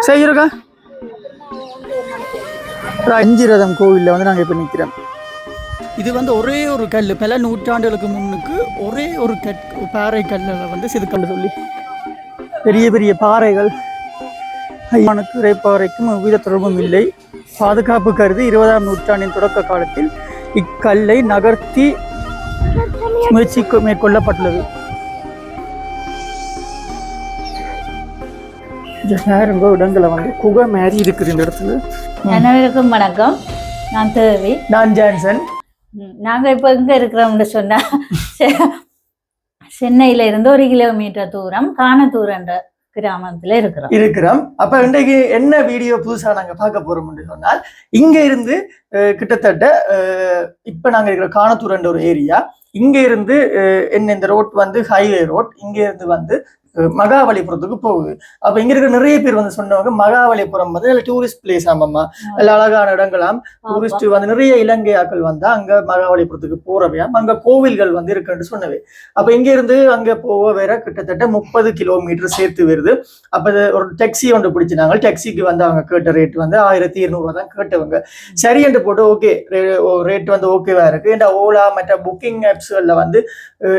செய்யிருக்கா அஞ்சிரதம் கோவிலில் வந்து நாங்கள் இப்போ நிற்கிறோம். இது வந்து ஒரே ஒரு கல், பல நூற்றாண்டுகளுக்கு முன்னுக்கு ஒரே ஒரு பாறை கல்லில் வந்து செதுக்கல் சொல்லி பெரிய பெரிய பாறைகள். இறைப்பாறைக்கும் எவ்வித தொடர்பும் இல்லை. பாதுகாப்பு கருதி 20ஆம் நூற்றாண்டின் தொடக்க காலத்தில் இக்கல்லை நகர்த்தி முயற்சி மேற்கொள்ளப்பட்டுள்ளது. இடங்களை வந்து குகை மாதிரி இருக்குது இந்த இடத்துல. அனைவருக்கும் வணக்கம். நான் தேவி. நான் ஜான்சன். நாங்கள் இப்போ எங்கே இருக்கிறோம்னு சொன்னால் சென்னையில இருந்து 1 கிலோமீட்டர் தூரம் காணத்தூர் என்ற கிராமத்தில் இருக்கிறோம். அப்ப இன்றைக்கு என்ன வீடியோ புதுசா நாங்க பார்க்க போறோம்னு சொன்னால், இங்க இருந்து கிட்டத்தட்ட இப்ப நாங்க இருக்கிற காணத்தூர் என்ற ஒரு ஏரியா, இங்க இருந்து என்ன இந்த ரோட் வந்து ஹைவே ரோட், இங்க இருந்து வந்து மகாபலிபுரத்துக்கு போகுது. அப்ப இங்க இருக்கிற நிறைய பேர் வந்து சொன்னவங்க மகாபலிபுரம் வந்து டூரிஸ்ட் பிளேஸ் ஆமாம்மா, நல்ல அழகான இடங்களாம், டூரிஸ்ட் வந்து நிறைய இலங்கையாக்கள் வந்தா அங்க மகாபலிபுரத்துக்கு போறவையாம், அங்க கோவில்கள் வந்து இருக்குன்னு சொன்னவே. அப்ப இங்க இருந்து அங்க போக வேற கிட்டத்தட்ட 30 கிலோமீட்டர் சேர்த்து வருது. அப்ப ஒரு டாக்ஸி ஒன்று பிடிச்சினாங்க. டாக்ஸிக்கு வந்து அவங்க கேட்ட ரேட் வந்து 1200 தான் கேட்டவங்க. சரி என்று போட்டு ஓகே ரேட் வந்து ஓகேவா இருக்கு. இந்த ஓலா மற்ற புக்கிங் ஆப்ஸ்கள்ல வந்து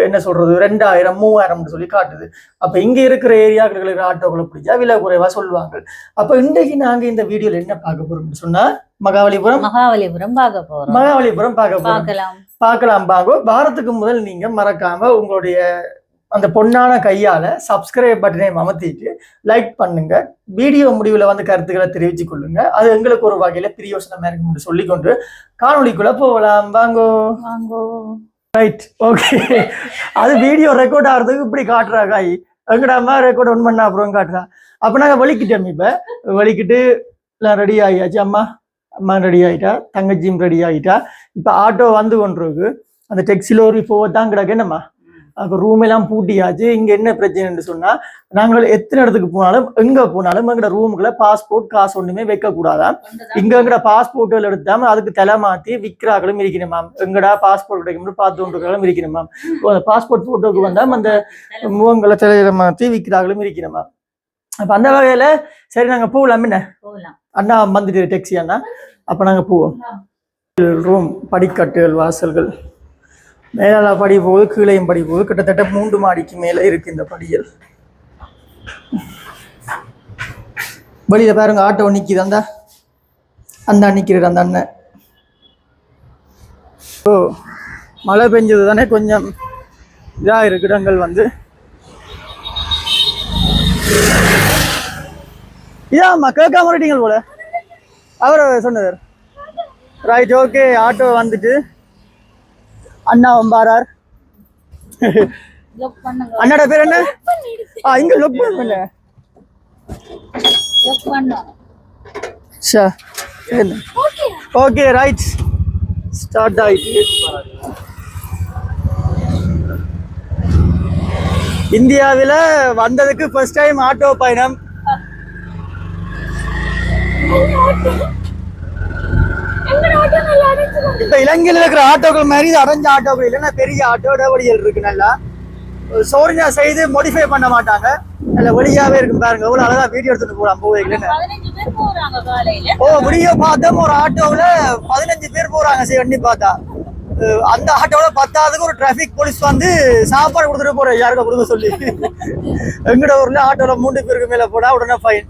என்ன சொல்றது 2000 3000 சொல்லி காட்டுது. அப்ப இங்க இருக்கிற ஏரியாக்களுக்கு ஆட்டோக்களை பிடிச்சா விலை குறைவா சொல்லுவாங்க. அப்ப இன்றைக்கு நாங்க இந்த வீடியோல என்ன பார்க்க போறோம்னு சொன்னா மகாபலிபுரம் பார்க்கலாம் பாங்கோ. வாரத்துக்கு முதல் நீங்க மறக்காம உங்களுடைய அந்த பொன்னான கையால சப்ஸ்கிரைப் பட்டனை அமர்த்திட்டு லைக் பண்ணுங்க. வீடியோ முடிவுல வந்து கருத்துக்களை தெரிவிச்சு கொள்ளுங்க. அது எங்களுக்கு ஒரு வகையில பிரியோசனமா இருக்கும் சொல்லிக்கொண்டு காணொலிக்குள்ள போகலாம் வாங்கோ. Right, okay. அது வீடியோ ரெக்கார்ட் ஆகிறதுக்கு இப்படி காட்டுறா காய் எங்கடா அம்மா ரெக்கார்ட் ஒன் பண்ண அப்புறம் காட்டுறா. அப்போ நாங்கள் வலிக்கிட்டோம். இப்போ வலிக்கிட்டு எல்லாம் ரெடி ஆகியாச்சு. அம்மா ரெடி ஆகிட்டா, தங்கச்சியும் ரெடி ஆகிட்டா. இப்போ ஆட்டோ வந்து கொண்டிருக்கு. அந்த டெக்ஸியில் ஒரு தான் கிடக்கு என்னம்மா. அப்போ ரூம் எல்லாம் பூட்டியாச்சு. இங்கே என்ன பிரச்சனைன்னு சொன்னால், நாங்கள் எத்தனை இடத்துக்கு போனாலும் எங்கே போனாலும் எங்கட ரூமுக்குள்ள பாஸ்போர்ட் காசு ஒன்றுமே வைக்கக்கூடாதான். இங்கே எங்கட பாஸ்போர்ட்டுகள் எடுத்தாமல் அதுக்கு தலை மாற்றி விற்கிறார்களும் இருக்கணுமாம். எங்கடா பாஸ்போர்ட் கிடைக்கும் பார்த்து கொண்டிருக்கிறாலும் இருக்கணுமாம். பாஸ்போர்ட் போட்டோக்கு வந்தால் அந்த முகங்களை தலையில மாற்றி விற்கிறார்களும் இருக்கணுமாம். அப்போ அந்த வகையில் சரி நாங்கள் போகலாம். என்ன அண்ணா வந்துட்டு டெக்ஸி அண்ணா. அப்போ நாங்கள் போவோம். ரூம் படிக்கட்டுகள் வாசல்கள் மேல படி போகுது, கீழையும் படி போகுது. கிட்டத்தட்ட 3 மாடிக்கு மேல இருக்கு இந்த படிகள். வெளியில பாருங்க ஆட்டோ நிக்குது. அந்த நிக்கிறது அந்த அண்ணன். ஓ மழை பெஞ்சது தானே கொஞ்சம் இதா இருக்கு இடங்கள் வந்து. இதாம்மா கேட்காம மாட்டீங்க போல அவர் சொன்னது. Right, okay. ஆட்டோ வந்துட்டு அண்ணா வம்பாரார். அண்ணாட பேர் என்ன? இங்க லுக் பண்ணல. ஓகே ரைட், ஸ்டார்ட் ஆயிட்டு. இந்தியாவில் வந்ததுக்கு ஃபர்ஸ்ட் டைம் ஆட்டோ பயணம். இப்ப இலங்கையில் இருக்கிற ஆட்டோக்கள் மாதிரி அரைஞ்ச ஆட்டோக்கள் இல்லைன்னா பெரிய ஆட்டோ வழிகள் இருக்கு. நல்லா சோர்ஜா செய்து மோடிஃபை பண்ண மாட்டாங்க. நல்ல வழியாவே இருக்கும். பாருங்க எவ்வளவு அழகா வீடியோ எடுத்துட்டு போலாம் போவீங்க. வீடியோ பார்த்தோம். ஒரு ஆட்டோவில் 15 பேர் போறாங்க. சரி எண்ணி பார்த்தா அந்த ஆட்டோவில் 10ஆவதுக்கு ஒரு டிராபிக் போலீஸ் வந்து சாப்பாடு கொடுத்துட்டு போற யாருக்கும் கொடுக்க சொல்லி. எங்கட ஊர்ல ஆட்டோவில் 3 பேருக்கு மேல போனா உடனே ஃபைன்.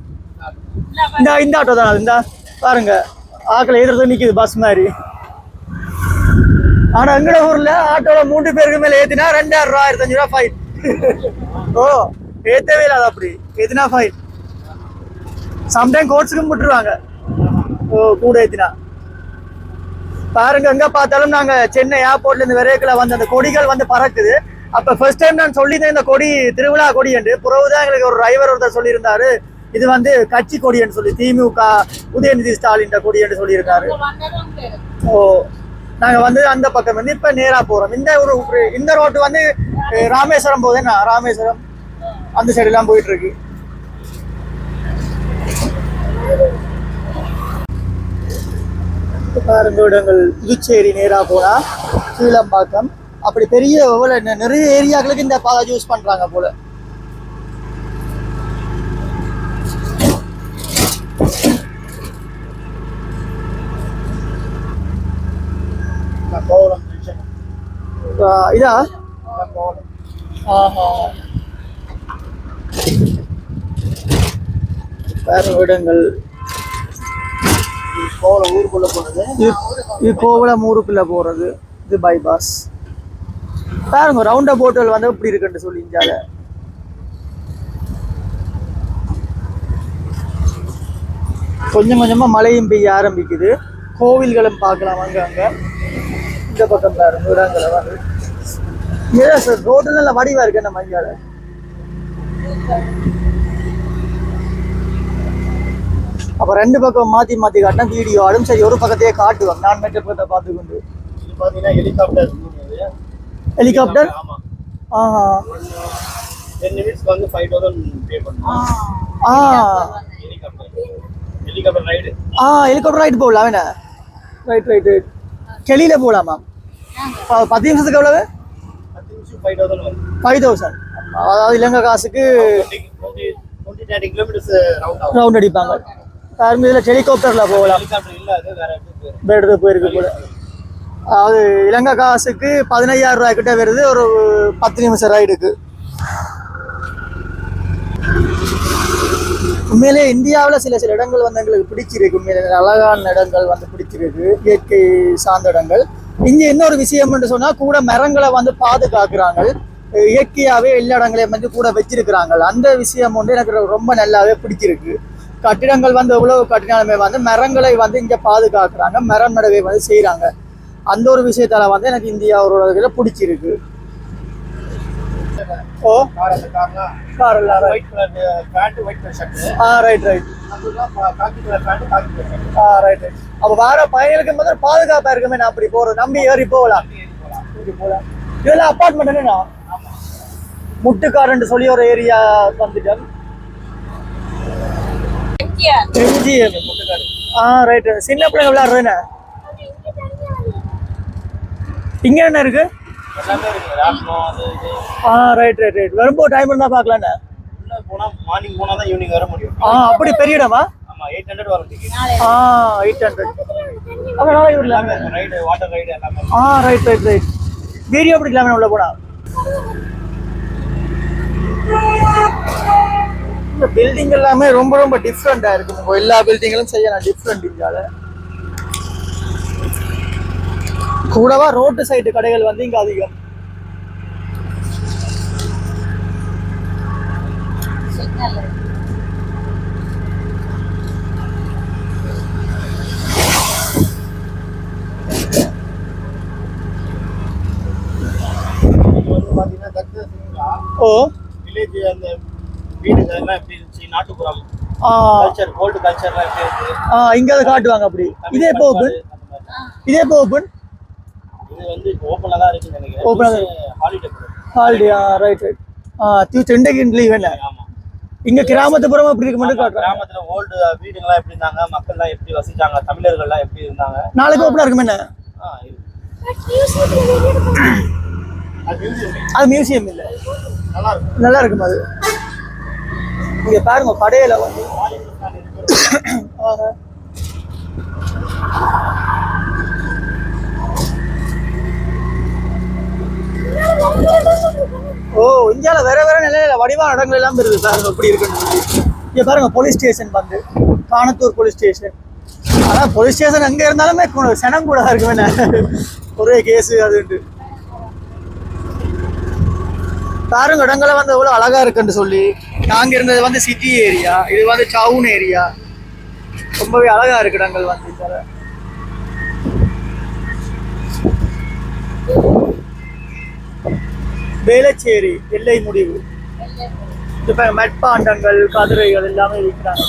இந்த ஆட்டோ தான். இந்த பாருங்க ஆக்களை எதிர்த்து நிக்குது பஸ் மாதிரி. ஆனா எங்கட ஊர்ல ஆட்டோல 3 பேருக்கு மேல ஏத்தினா 2000 ரூபா 1500 ரூபா ஃபைன். ஓ ஏத்தவே இல்லாத அப்படி ஏத்தினா ஃபைன். சம்டைம் கோர்ட்ஸுக்கும் விட்டுருவாங்க. ஓ கூட ஏத்தினா. பாருங்க எங்க பார்த்தாலும் நாங்க சென்னை ஏர்போர்ட்ல இருந்து விரைக்கல வந்து அந்த கொடிகள் வந்து பறக்குது. அப்ப ஃபர்ஸ்ட் டைம் நான் சொல்லியிருந்தேன் இந்த கொடி திருவிழா கொடி என்று. புறவுதான் எங்களுக்கு ஒரு டிரைவர் ஒருத்தர் சொல்லியிருந்தாரு இது வந்து கட்சி கொடி என்று சொல்லி, திமுக உதயநிதி ஸ்டாலின் கொடி என்று சொல்லியிருக்காரு. ஓ நாங்க வந்து அந்த பக்கம் வந்து இப்ப நேரா போறோம். இந்த ரோட்டு வந்து ராமேஸ்வரம் போகுதுன்னா ராமேஸ்வரம் அந்த சைடு எல்லாம் போயிட்டு இருக்கு. இடங்கள் புதுச்சேரி நேரா போனா கீழம்பாக்கம் அப்படி பெரிய நிறைய ஏரியாக்களுக்கு இந்த பாதை யூஸ் பண்றாங்க போல. இதா ஆஹா வேற இடங்கள் கோவளம் ஊருக்குள்ள போனது. இது கோவளம் ஊருக்குள்ள போறது. இது பைபாஸ். பாருங்க ரவுண்ட் போட்டல் வந்து இப்படி இருக்குன்னு சொல்லிஞ்சால. கொஞ்சம் கொஞ்சமா மழையும் பெய்ய ஆரம்பிக்குது. கோவில்களும் பார்க்கலாம் அங்க அங்க. இந்த பக்கம் பாருங்க இடங்களை வந்து ரோடு நல்ல வடிவா இருக்கு நம்ம இங்கால. அப்ப ரெண்டு பக்கம் மாத்தி மாத்தி காட்டினா வீடியோ ஆடும். சரி ஒரு பக்கத்தையே காட்டுவாங்க. நான் மெட்ட பக்கத்தை பார்த்துக்கொண்டு. இது பாத்தீங்கன்னா ஹெலிகாப்டர். ஹெலிகாப்டர். ஆமா. ஆஹா 10 நிமிஷத்துக்கு வந்து 5000 பே பண்ணணும். Helicopter ride. ஹெலிகாப்டர் ரைடு போகலாம் என்ன? ரைட் கெளியில போகலாமா? 10 நிமிஷத்துக்கு எவ்வளவு? 10 நிமிஷம் 5000 வரும். 5000. அதாவது இலங்கை காசுக்கு 20-30 கிலோமீட்டர்ஸ் ரவுண்ட் அடிப்பாங்க. பாருங்க இதுல ஹெலிகாப்டர்ல போகலாம். ஹெலிகாப்டர் இல்ல, அது வேற இடத்துக்கு போயிடும். வேற இடத்துக்கு போயிருக்கு கூட. அதாவது இலங்கை காசுக்கு 15000 ரூபாய் கிட்ட வருது ஒரு 10 நிமிஷம் ரைடுக்கு. உண்மையிலே இந்தியாவில் சில இடங்கள் வந்து எங்களுக்கு பிடிச்சிருக்கு. உண்மையிலே அழகான இடங்கள் வந்து பிடிச்சிருக்கு. இயற்கை சார்ந்த இடங்கள். இங்கே இன்னொரு விஷயம் என்று சொன்னால் கூட மரங்களை வந்து பாதுகாக்கிறாங்க. இயற்கையாகவே எல்லா இடங்களையும் வந்து கூட வச்சிருக்கிறாங்க. அந்த விஷயம் வந்து எனக்கு ரொம்ப நல்லாவே பிடிச்சிருக்கு. கட்டிடங்கள் வந்து எவ்வளவு கட்டினாலுமே வந்து மரங்களை வந்து இங்கே பாதுகாக்கிறாங்க. மரம் நடவை வந்து செய்கிறாங்க. அந்த ஒரு விஷயத்தால வந்து எனக்கு இந்தியாவோட பிடிச்சிருக்கு. ஓ கார் எல்லாம் white colour pant, white colour shirt. Right அதுதான் khaki colour pant, khaki colour shirt. Right. அப்ப வேற பயணிகளுக்கு முதல்ல பாதுகாப்பா இருக்குமே. நான் அப்படி போறோம் நம்பி ஏறி போகலாம். இதெல்லாம் அப்பார்ட்மெண்ட் என்னன்னா முட்டுக்காரன் சொல்லி ஒரு ஏரியா வந்துட்டோம். எம்ஜிஎம் முட்டுக்காடு. ரைட். சின்ன பிள்ளைங்க விளையாடுறதுன்னு இங்க என்ன இருக்கு? எல்லாமே இருக்கு. ராட்னம் அது இது. ரைட். வரும்போது டைம் இருந்தா பார்க்கலான்னு. உள்ள போனா மார்னிங் போனா தான் ஈவினிங் வர முடியும். அப்படி பெரிய இடமா? ஆமா 800 வரும் டிக்கெட். 800. அதனால இவர்ல ரைடு, வாட்டர் ரைடு எல்லாமே. ரைட். வீடியோ பிடிக்கலாமே உள்ள போனா. இந்த பில்டிங் எல்லாமே ரொம்ப டிஃப்ரெண்டா இருக்கு. எல்லா பில்டிங்களும் செய்யலாம் டிஃப்ரெண்ட். இங்கால கூடவா ரோட்டு சைடு கடைகள் வந்து இங்க அதிகம். பாத்தீங்கன்னா தக்ஷசிங்கா ஓ வில்லேஜ் அந்த வீடுகள் எல்லாம் எப்படி இருந்துச்சு, நாட்டுப்புறம் கல்ச்சர், ஓல்டு கல்ச்சர்லாம் எப்படி இருக்கு இங்க அதை காட்டுவாங்க. அப்படி இதே இப்போ ஓப்பன். இது வந்து இப்போ ஓப்பன்ல தான் இருக்குன்னு நினைக்கிறேன். ஓப்பன்ல ஹாலிடே. ரைட். டியூஸ்டே லீவ் என்ன? ஆமா. இங்க கிராமத்துப்புறம் அப்படி இருக்கு மட்டும் காட்டுறாங்க. கிராமத்துல ஓல்டு வீடுங்களாம் எப்படி இருந்தாங்க, மக்கள்லாம் எப்படி வசிச்சாங்க, தமிழர்கள்லாம் எப்படி இருந்தாங்க. நாளைக்கு ஓப்பனா இருக்கும் என்ன? அது மியூசியம் இல்ல. நல்லா இருக்கும் அது. இங்க பாருங்க கடையில வந்து இந்தியால வேற நிலையில வடிவான இடங்கள் எல்லாம் இருக்கு. பாருங்க எப்படி இருக்குன்னு. இங்க பாருங்க போலீஸ் ஸ்டேஷன் வந்து காணத்தூர் போலீஸ் ஸ்டேஷன். ஆனா போலீஸ் ஸ்டேஷன் எங்க இருந்தாலுமே சனம் கூட இருக்குமே. ஒரே கேஸ் அதுண்டு. பாருங்க இடங்களை வந்து எவ்வளவு அழகா இருக்குன்னு சொல்லி. நாங்க இருந்தது வந்து சிட்டி ஏரியா, இது வந்து டவுன் ஏரியா. ரொம்பவே அழகா இருக்கு இடங்கள் வந்து. வேளச்சேரி எல்லை முடிவு. இப்ப மெட்பாண்டங்கள், கதிரைகள் எல்லாமே விற்கிறாங்க.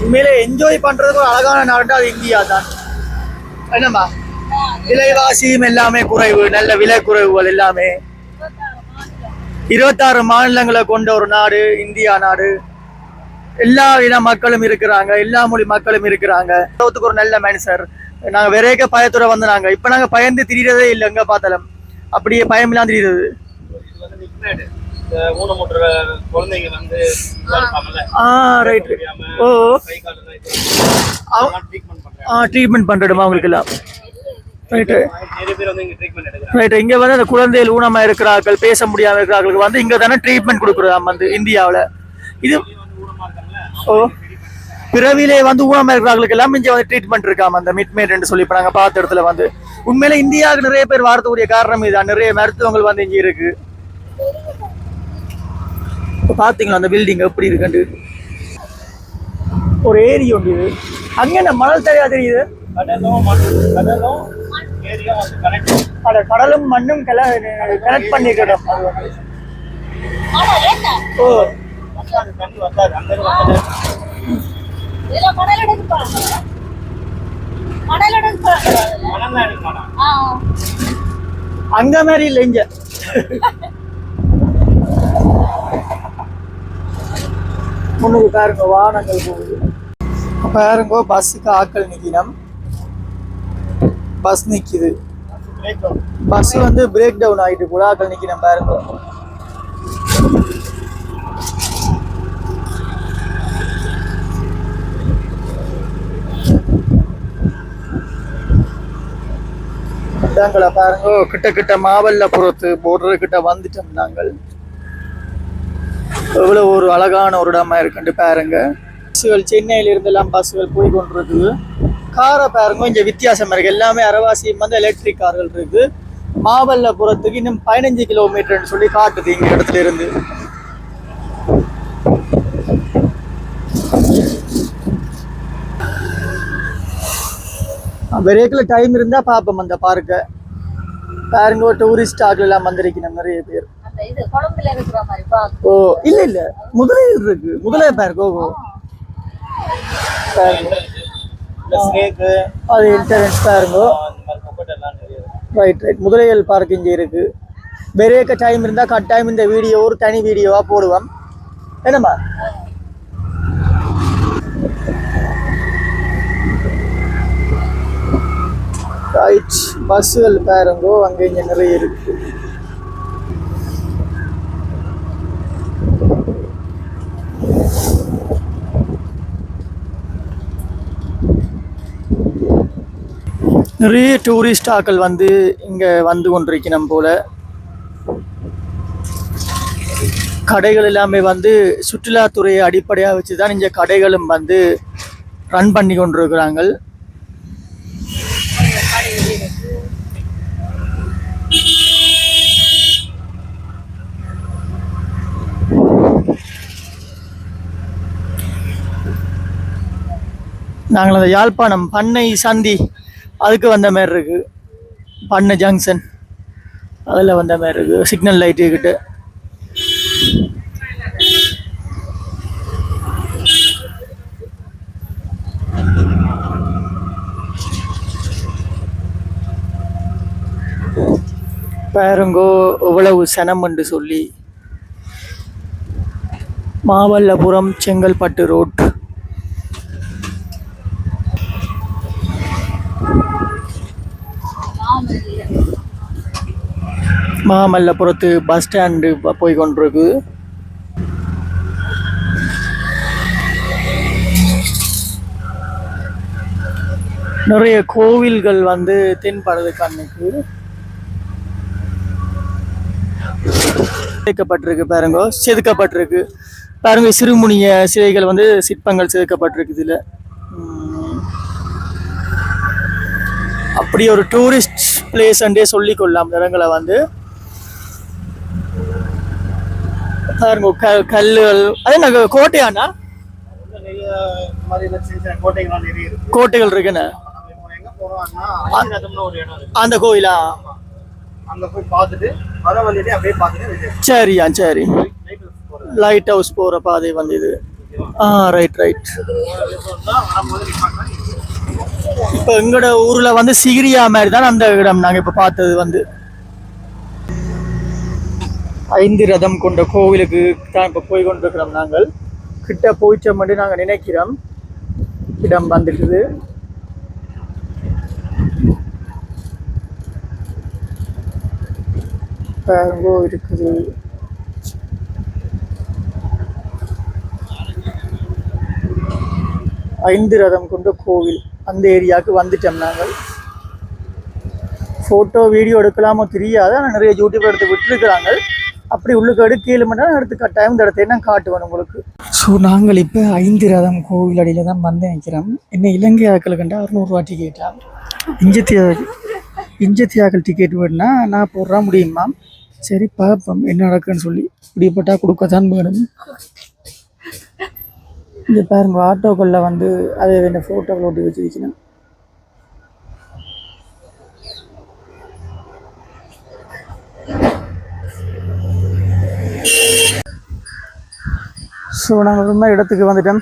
உண்மையிலே என்ஜாய் பண்றதுக்கு ஒரு அழகான நாடு அது இந்தியா தான். என்னம்மா விலைவாசியும் எல்லாமே குறைவு, நல்ல விலை குறைவுகள் எல்லாமே. 26 மாநிலங்களை கொண்ட ஒரு நாடு இந்தியா நாடு. எல்லா இன மக்களும் இருக்கிறாங்க, எல்லா மொழி மக்களும் இருக்கிறாங்க. ஒரு நல்ல மனுஷர். நாங்க விரைக்க பயத்துறை வந்து இப்ப நாங்க பயந்து திரியறதே இல்லை. எங்க பார்த்தாலும் அப்படியே பயம் இல்லாம திரியுது. இந்த ஊனமுற்ற குழந்தைங்க வந்து இருப்பாங்கல்ல, ரைட். முடியாம ஓ கை காலெல்லாம் இது ட்ரீட்மெண்ட் பண்றாங்க. ட்ரீட்மெண்ட் பண்ணுறோமா அவங்களுக்கு எல்லாம்? ரைட்டு நிறைய பேர் வந்து இங்க ட்ரீட்மெண்ட் எடுக்கிறாங்க. ரைட். இங்கே வந்து அந்த குழந்தைகள் ஊனமாக இருக்கிறார்கள், பேச முடியாமல் இருக்கிறார்களுக்கு வந்து இங்கே தானே ட்ரீட்மெண்ட் கொடுக்குறோம் வந்து இந்தியாவில். இது வந்து ஊனமா இருக்காங்கல்ல, ஓ பிறவிலே வந்து ஊனமாக இருக்கிறவர்களுக்கு எல்லாம் இங்கே வந்து ட்ரீட்மெண்ட் இருக்காம அந்த மிட்மேட்னு சொல்லி இப்போ நாங்கள் பார்த்த இடத்துல வந்து உண்மையில இந்தியாவுக்கு நிறைய பேர் வரக்கூடிய காரணம் இதுதான். நிறைய மருத்துவங்கள் வந்து இங்கே இருக்கு. இப்போ பார்த்தீங்களா அந்த பில்டிங் எப்படி இருக்குண்டு? ஒரு ஏரி உண்டு இது. அங்கே என்ன மணல் தரையா தெரியுது? கடலும் ஏரியும் வந்து கனெக்ட். கடலும் மண்ணும் கனெக்ட் பண்ணிக்கிட்டோம். ஓ தண்ணி வந்தாரு அங்க இருந்து மணல்லாம் எடுக்க மாட்டான். அங்க மாதிரி இல்லை இங்க. முன்னுக்கு பாருங்க வாகனங்கள் போகுது. பாருங்க பஸ்ஸுக்கு ஆட்கள் நிக்கணும். பஸ் நிக்குது. பஸ் வந்து பிரேக் டவுன் ஆயிட்டு கூட ஆட்கள் நிக்கணும் பாருங்க. பாருங்க கிட்ட கிட்ட மாமல்லபுரத்து போர்டர் கிட்ட வந்துட்டோம் நாங்கள். எவ்வளவு ஒரு அழகான ஒரு இடமா இருக்குன்னு பாருங்க. பஸ்ஸுகள் சென்னையில இருந்து எல்லாம் பஸ்ஸுகள் போய் கொண்டிருக்கு. காரை பாருங்க கொஞ்சம் வித்தியாசமா இருக்கு. எல்லாமே அரவாசி வந்து எலக்ட்ரிக் கார்கள் இருக்கு. மாமல்லபுரத்துக்கு இன்னும் 15 கிலோமீட்டர்னு சொல்லி காட்டுது இங்க இடத்துல இருந்து. பிரேக்ல டைம் இருந்தா பாப்போம் அந்த பார்க்க. பாருங்க டூரிஸ்ட் ஆட்கள் எல்லாம் வந்திருக்கணும் நிறைய பேர். ஓ இல்ல இல்ல முதலையில் இருக்கு. முதலைய பாருங்க. ஓ அது இன்டர்னஸ் பாருங்க. Right right. முதலைகள் பார்க் இங்க இருக்கு. பிரேக்க டைம் இருந்தா கட்டாயம் இந்த வீடியோ ஒரு தனி வீடியோவா போடுவோம். என்னம்மா ரைட். பஸ்ஸுகள் பாருங்கோ அங்கே இங்கே நிறைய இருக்கு. நிறைய டூரிஸ்ட் ஆக்கள் வந்து இங்க வந்து கொண்டிருக்கணும் போல. கடைகள் எல்லாமே வந்து சுற்றுலாத்துறையை அடிப்படையாக வச்சுதான் இங்க கடைகளும் வந்து ரன் பண்ணி கொண்டிருக்கிறாங்க. நாங்கள் அந்த யாழ்ப்பாணம் பண்ணை சந்தி அதுக்கு வந்த மாதிரி இருக்கு. பண்ணை ஜங்ஷன் அதில் வந்த மாதிரி இருக்கு. சிக்னல் லைட்டு கிட்ட பாருங்கோ எவ்வளவு சனம் என்று சொல்லி. மாமல்லபுரம் செங்கல்பட்டு ரோட். மாமல்லபுரத்து பஸ் ஸ்டாண்டு போய் கொண்டிருக்கு. நிறைய கோவில்கள் வந்து தென்படுது கண்ணுக்கு. செதுக்கப்பட்டிருக்கு பாருங்க. செதுக்கப்பட்டிருக்கு பாருங்க. சிறுமுனிய சிலைகள் வந்து சிற்பங்கள் செதுக்கப்பட்டிருக்கு இதுல. அப்படி ஒரு டூரிஸ்ட் பிளேஸ் அண்டே சொல்லிக் கொள்ளலாம். இடங்களை வந்து பாருங்க. கல்லுகள் அதே நாங்கள் கோட்டையானா கோட்டைகள் இருக்குன்னு அந்த கோயிலா அங்க போய் பார்த்துட்டு வர வழியிலே அப்படியே பார்த்துட்டு. சரியா சரி. லைட் ஹவுஸ் போற பாதை வந்து இது. Right right. இப்போ எங்களோட ஊர்ல வந்து சிகிரியா மாதிரி தான் அந்த இடம் நாங்கள் இப்போ பார்த்தது வந்து. 5 ரதம் கொண்ட கோவிலுக்கு தான் இப்போ போய் கொண்டிருக்கிறோம். நாங்கள் கிட்ட போயிட்டோம் மட்டும் நாங்கள் நினைக்கிறோம். இடம் வந்துட்டுது. இருக்குது 5 ரதம் கொண்ட கோவில் அந்த ஏரியாவுக்கு வந்துட்டோம் நாங்கள். ஃபோட்டோ வீடியோ எடுக்கலாமோ தெரியாது, ஆனால் நிறைய யூடியூப் எடுத்து விட்டுருக்குறாங்க. அப்படி உள்ளுக்கு எடுக்கலுமென்னா எடுத்து கட்டாயம் இந்த இடத்த நான் காட்டுவேன் உங்களுக்கு. ஸோ நாங்கள் இப்போ 5 ரதம் கோவில் அடியில் தான் வந்து நிற்கிறோம். என்ன இலங்கை ஆக்கள் கண்டா 600 டிக்கெட்டா, இஞ்சத்தியாக்கள் டிக்கெட் வேணுன்னா நான் போடுறா முடியுமா? சரி பார்ப்போம் என்ன நடக்குன்னு சொல்லி. இப்படிப்பட்டா கொடுக்கத்தான் வேணும். இங்கே பாருங்க ஆட்டோக்களில் வந்து அதை வேண்ட ஃபோட்டோக்கள் ஓட்டி வச்சுருக்கணும். ஸோ நாங்கள் ரொம்ப இடத்துக்கு வந்துட்டோம்.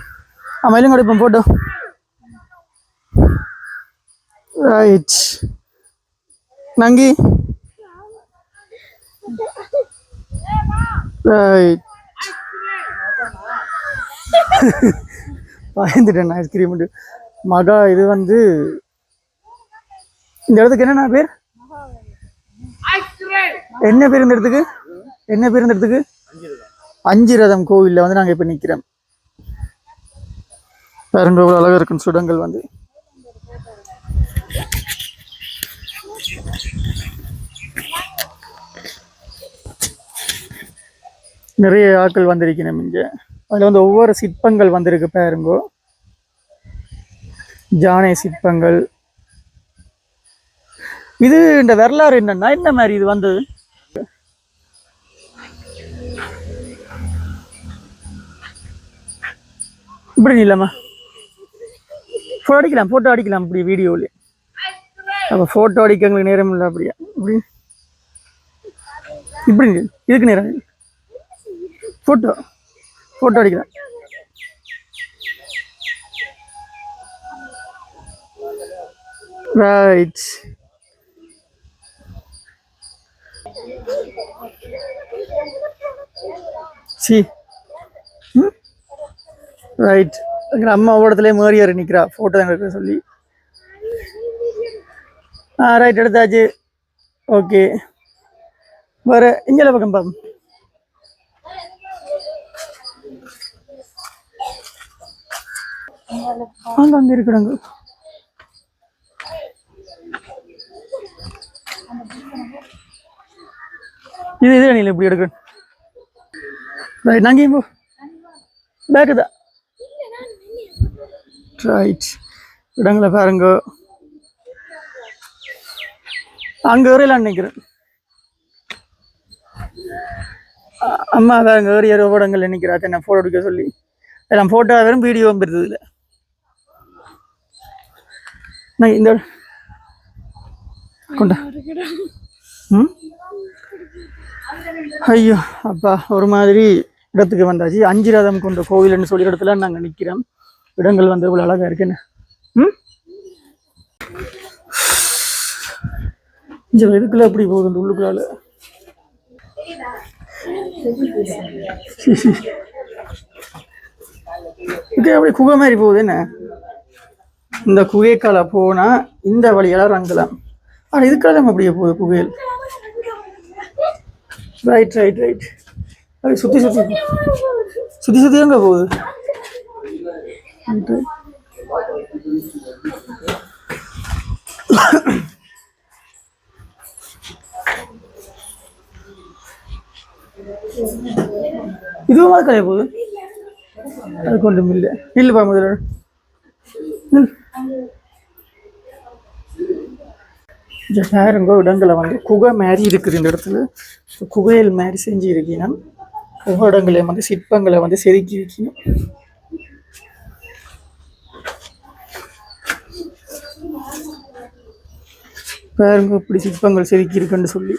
மயிலும் கிடைப்போம் ஃபோட்டோ. ரைட் நங்கி ரைட் பயந்துட்டேன் ஐஸ்கிரீம் மகா. இது வந்து இந்த இடத்துக்கு என்னென்ன பேர், என்ன பேர் இந்த இடத்துக்கு, என்ன பேர் இந்த இடத்துக்கு? 5 ரதம் கோவிலில் வந்து நாங்கள் இப்போ நிற்கிறோம். பாருங்க எவ்வளோ அழகாக இருக்குன்னு சுடங்கள் வந்து. நிறைய ஆட்கள் வந்திருக்கணும் இங்கே. அதில் வந்து ஒவ்வொரு சிற்பங்கள் வந்திருக்கு பாருங்கோ. ஜானை சிற்பங்கள். இது இந்த வரலாறு என்னன்னா என்ன மாதிரி இது வந்தது? இப்படி இல்லைம்மா ஃபோட்டோ அடிக்கலாம் அப்படி வீடியோவில். அப்போ ஃபோட்டோ அடிக்க எங்களுக்கு நேரம் இல்லை. அப்படியா இப்படி இப்படி இதுக்கு நேரம் ஃபோட்டோ அடிக்கலாம். Right C right. எங்கள் அம்மா ஓடத்துலேயே மேரியார் நிற்கிறா ஃபோட்டோ தான் எடுக்க சொல்லி. ரைட் எடுத்தாச்சு. ஓகே வேறு இங்கே பக்கம் பாப்போம். அங்கே இருக்கிறாங்க. இது நீ இப்படி எடுக்க. ரைட் நாங்கள் போ பேக்கு தான். ரைட் இடங்களை பாருங்க. அங்கே வரையில நினைக்கிறேன். அம்மா பாருங்க ஏறிய ஓடங்கள் நினைக்கிறாக்க நான் ஃபோட்டோ எடுக்க சொல்லி. எல்லாம் ஃபோட்டோ வெறும் வீடியோவும் பெறுது இல்லை. நான் இந்த கொண்டா. ஐயோ அப்பா ஒரு மாதிரி இடத்துக்கு வந்தாச்சு. 5 ரதம் கொண்ட கோவில்னு சொல்லி இடத்துல நாங்கள் நிற்கிறோம். இடங்கள் வந்து இவ்வளோ அழகாக இருக்குன்னு. இதுக்குள்ள எப்படி போகுது உள்ளுக்குள்ளால? அப்படி குகை மாதிரி போகுது என்ன? இந்த குகைக்கால போனா இந்த வழியெல்லாம் ரங்கலாம். ஆனால் இதுக்கால அப்படியே போகுது குகையில். Right right right. அப்படி சுற்றி எங்கே போகுது? இதுவும் மாதிரி கலைய போகுது. அது கொண்டும் இல்லை இல்லைப்பா முதல்ல. பாருங்க இடங்களை வந்து குகை மாதிரி இருக்குது இந்த இடத்துல. குகையில் மாதிரி செஞ்சு இருக்கணும். ஒவ்வொரு இடங்களையும் வந்து சிற்பங்களை வந்து செதுக்கி இருக்கணும். பாருங்க இப்படி சிற்பங்கள் செதுக்கி இருக்குன்னு சொல்லி.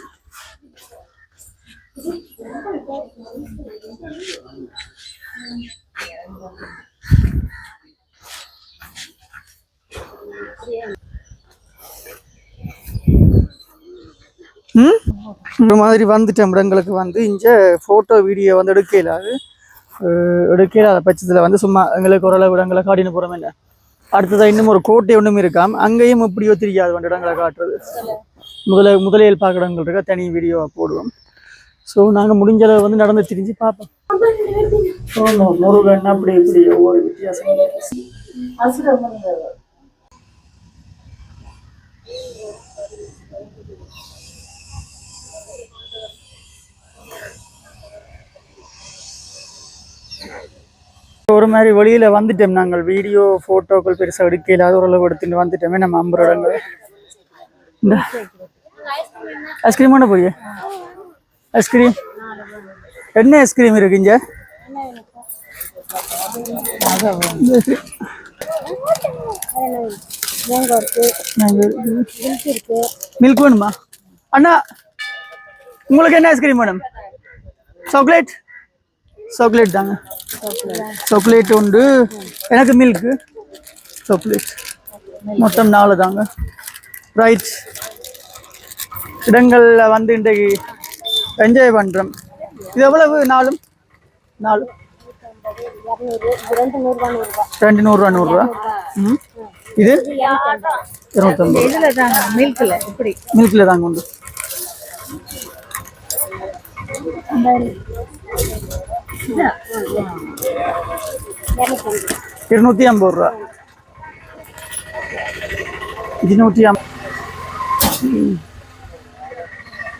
இந்த மாதிரி வந்துட்டோம் இடங்களுக்கு வந்து இங்கே ஃபோட்டோ வீடியோ வந்து எடுக்கலாத பட்சத்தில் வந்து சும்மா எங்களுக்கு ஓரளவு இடங்களை காட்டின்னு போகிறோம். என்ன அடுத்ததாக இன்னும் ஒரு கோட்டை ஒன்றும் இருக்காம். அங்கேயும் எப்படியோ தெரியாது வந்து இடங்களை காட்டுறது. முதலில் பார்க்குற இடங்கள் இருக்கா தனி வீடியோவாக போடுவோம். ஸோ நாங்கள் முடிஞ்ச அளவு வந்து நடந்து திரிஞ்சு பார்ப்போம். முருகன் அப்படி இப்படி ஒவ்வொரு வித்தியாசம். ஒரு மாதிரி வெளியில வந்துட்டோம் நாங்கள் வீடியோ போட்டோக்கள் பெருசாக எடுக்க இல்லாத ஓரளவு எடுத்துட்டு வந்துட்டோமே நம்ம அம்பரோடங்க இந்த ஐஸ்கிரீம் ஒன்று போய் ஐஸ்கிரீம் என்ன ஐஸ்கிரீம் இருக்கு இங்க மில்க் வேணுமா அண்ணா உங்களுக்கு என்ன ஐஸ்கிரீம் வேணும் சாக்லேட் சாக்லேட் தாங்க சாக்லேட் உண்டு எனக்கு மில்க்கு சாக்லேட் மொத்தம் 4 தாங்க ரைட் இடங்களில் வந்து இன்றைக்கு என்ஜாய் பண்ணுறோம் இது எவ்வளவு 4 200 100 ம் இது 250 மில்கில் தாங்க உண்டு ₹250 250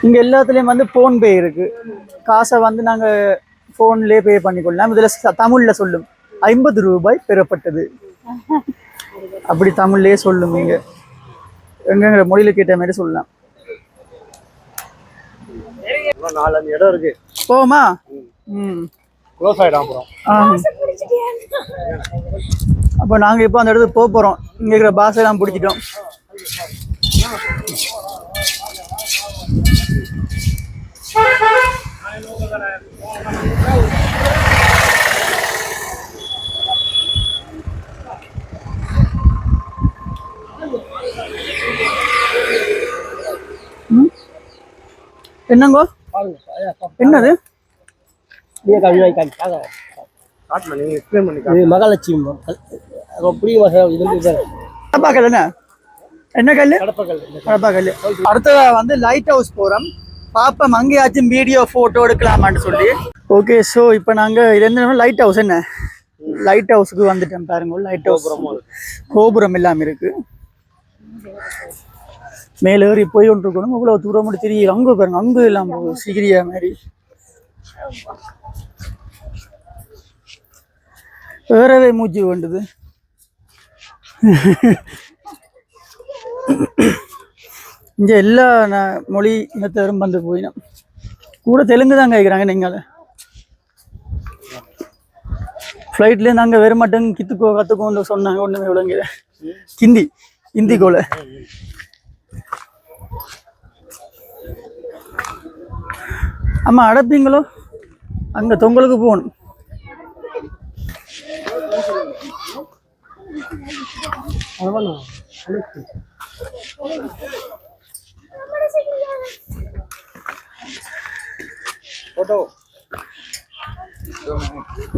இங்க எல்லாத்துலயும் வந்து போன்பே இருக்கு காசை வந்து நாங்க போன்லயே பே பண்ணிக்கொள்ளலாம் இதுல தமிழ்ல சொல்லும் ₹50 பெறப்பட்டது அப்படி தமிழ்லயே சொல்லும் இங்க எங்கங்கிற மொழியில கேட்ட மாதிரி சொல்லலாம் 4-5 இடம் இருக்கு போமா க்ளோஸ் ஆயிடும் அப்புறம் அப்போ நாங்க இப்போ அந்த இடத்துக்கு போக போறோம் இங்க இருக்கிற பாஸ் எல்லாம் பிடிச்சிட்டோம் என்னங்கோ என்னது மகாலட்சுமி கடப்பா கல் என்ன கல் கடப்பா கல் அடுத்ததா வந்து லைட் ஹவுஸ் போறோம் பாப்போம் அங்கேயாச்சும் வீடியோ போட்டோ எடுக்கலாமான்னு சொல்லி ஓகே ஸோ இப்போ நாங்க இது என்ன லைட் ஹவுஸ் என்ன லைட் ஹவுஸுக்கு வந்துட்டோம் பாருங்க லைட் ஹவுஸ் கோபுரம் எல்லாம் இருக்கு மேலே ஏறி போய் கொண்டு இருக்கணும் இவ்வளவு தூரம் மட்டும் தெரியும் அங்கே பாருங்க அங்கே எல்லாம் சிகிரியா மாதிரி வேறவே மூச்சு வேண்டுது இங்க எல்லா மொழி இனத்தரும் வந்து போயிடும் கூட தெலுங்கு தான் கேட்குறாங்க நீங்கள் ஃப்ளைட்லேருந்து அங்கே வர மாட்டேங்க கற்றுக்கோன்னு சொன்னாங்க ஒன்றுமே விளங்குது ஹிந்தி கோல அம்மா அடைப்பீங்களோ அங்கே தொங்கலுக்கு போகணும்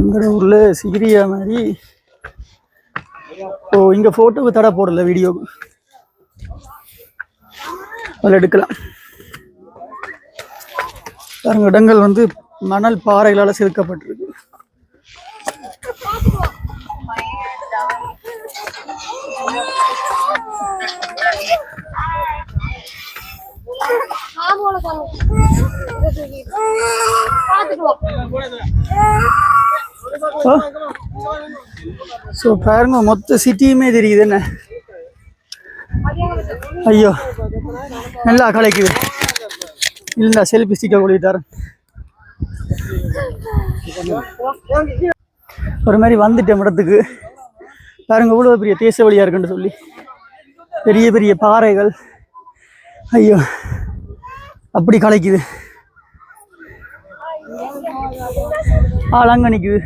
எங்கட ஊர்ல சிகிரியா மாதிரி இங்க போட்டோக்கு தடை போடல வீடியோக்கு அதில் எடுக்கலாம் பாருங்க இடங்கள் வந்து மணல் பாறைகளால் செதுக்கப்பட்டிருக்கு ஸோ பாருங்க மொத்த சிட்டியுமே தெரியுது என்ன ஐயோ நல்லா கலைக்குது இல்லைண்டா செல்ஃபி ஸ்டிக்கர் கொடுத்தாரு ஒரு மாதிரி வந்துட்டேன் இடத்துக்கு பாருங்க இவ்வளோ பெரிய தேச வழியாக இருக்குன்னு சொல்லி பெரிய பெரிய பாறைகள் ஐயோ அப்படி கலைக்குது ஆளாங்க நிற்குது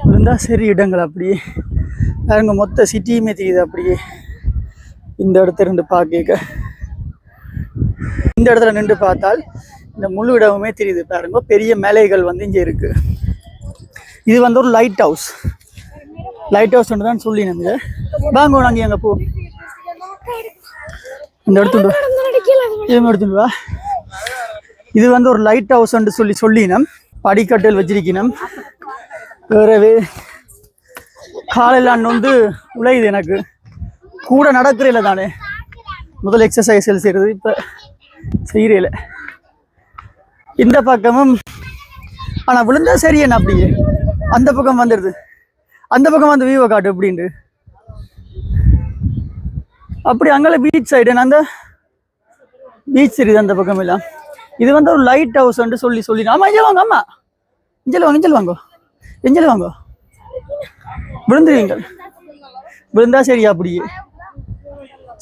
இருந்தா சரி இடங்கள் அப்படியே பாருங்க மொத்த சிட்டியுமே தெரியுது அப்படியே இந்த இடத்துல இருந்து பார்க்க இந்த இடத்துல நின்று பார்த்தால் இந்த முழு இடமுமே தெரியுது பாருங்க பெரிய மலைகள் வந்து இங்கே இருக்கு இது வந்து ஒரு லைட் ஹவுஸ் தான் சொல்லி நம்ம வாங்க நாங்கள் அங்கே போ இந்த எடுத்துட்டு வா இது வந்து ஒரு லைட் ஹவுஸ் சொல்லினோம் படிக்கட்டில் வச்சிருக்கணும் வேறவே காலையில் அண்ணன் வந்து உழையுது எனக்கு கூட நடக்கிறதில்ல தானே. முதல் எக்ஸசைஸ்கள் செய்கிறது இப்போ செய்கிறேல. இந்த பக்கமும் ஆனால் விழுந்தா சரி என்ன அப்படியே அந்த பக்கம் வந்துடுது. அந்த பக்கம் வந்து வியூவை காட்டு அப்படின்ட்டு அப்படி அங்கே பீச் சைடு அந்த பீச் தெரியுது அந்த பக்கம் எல்லாம். இது வந்து ஒரு லைட் ஹவுஸ்ன்னு சொல்லி ஆமாம் இஞ்சல் வாங்க. ஆமாம் இஞ்சல் வாங்க எஞ்சல் வாங்க விழுந்துருவீங்க. விழுந்தா சரி அப்படியே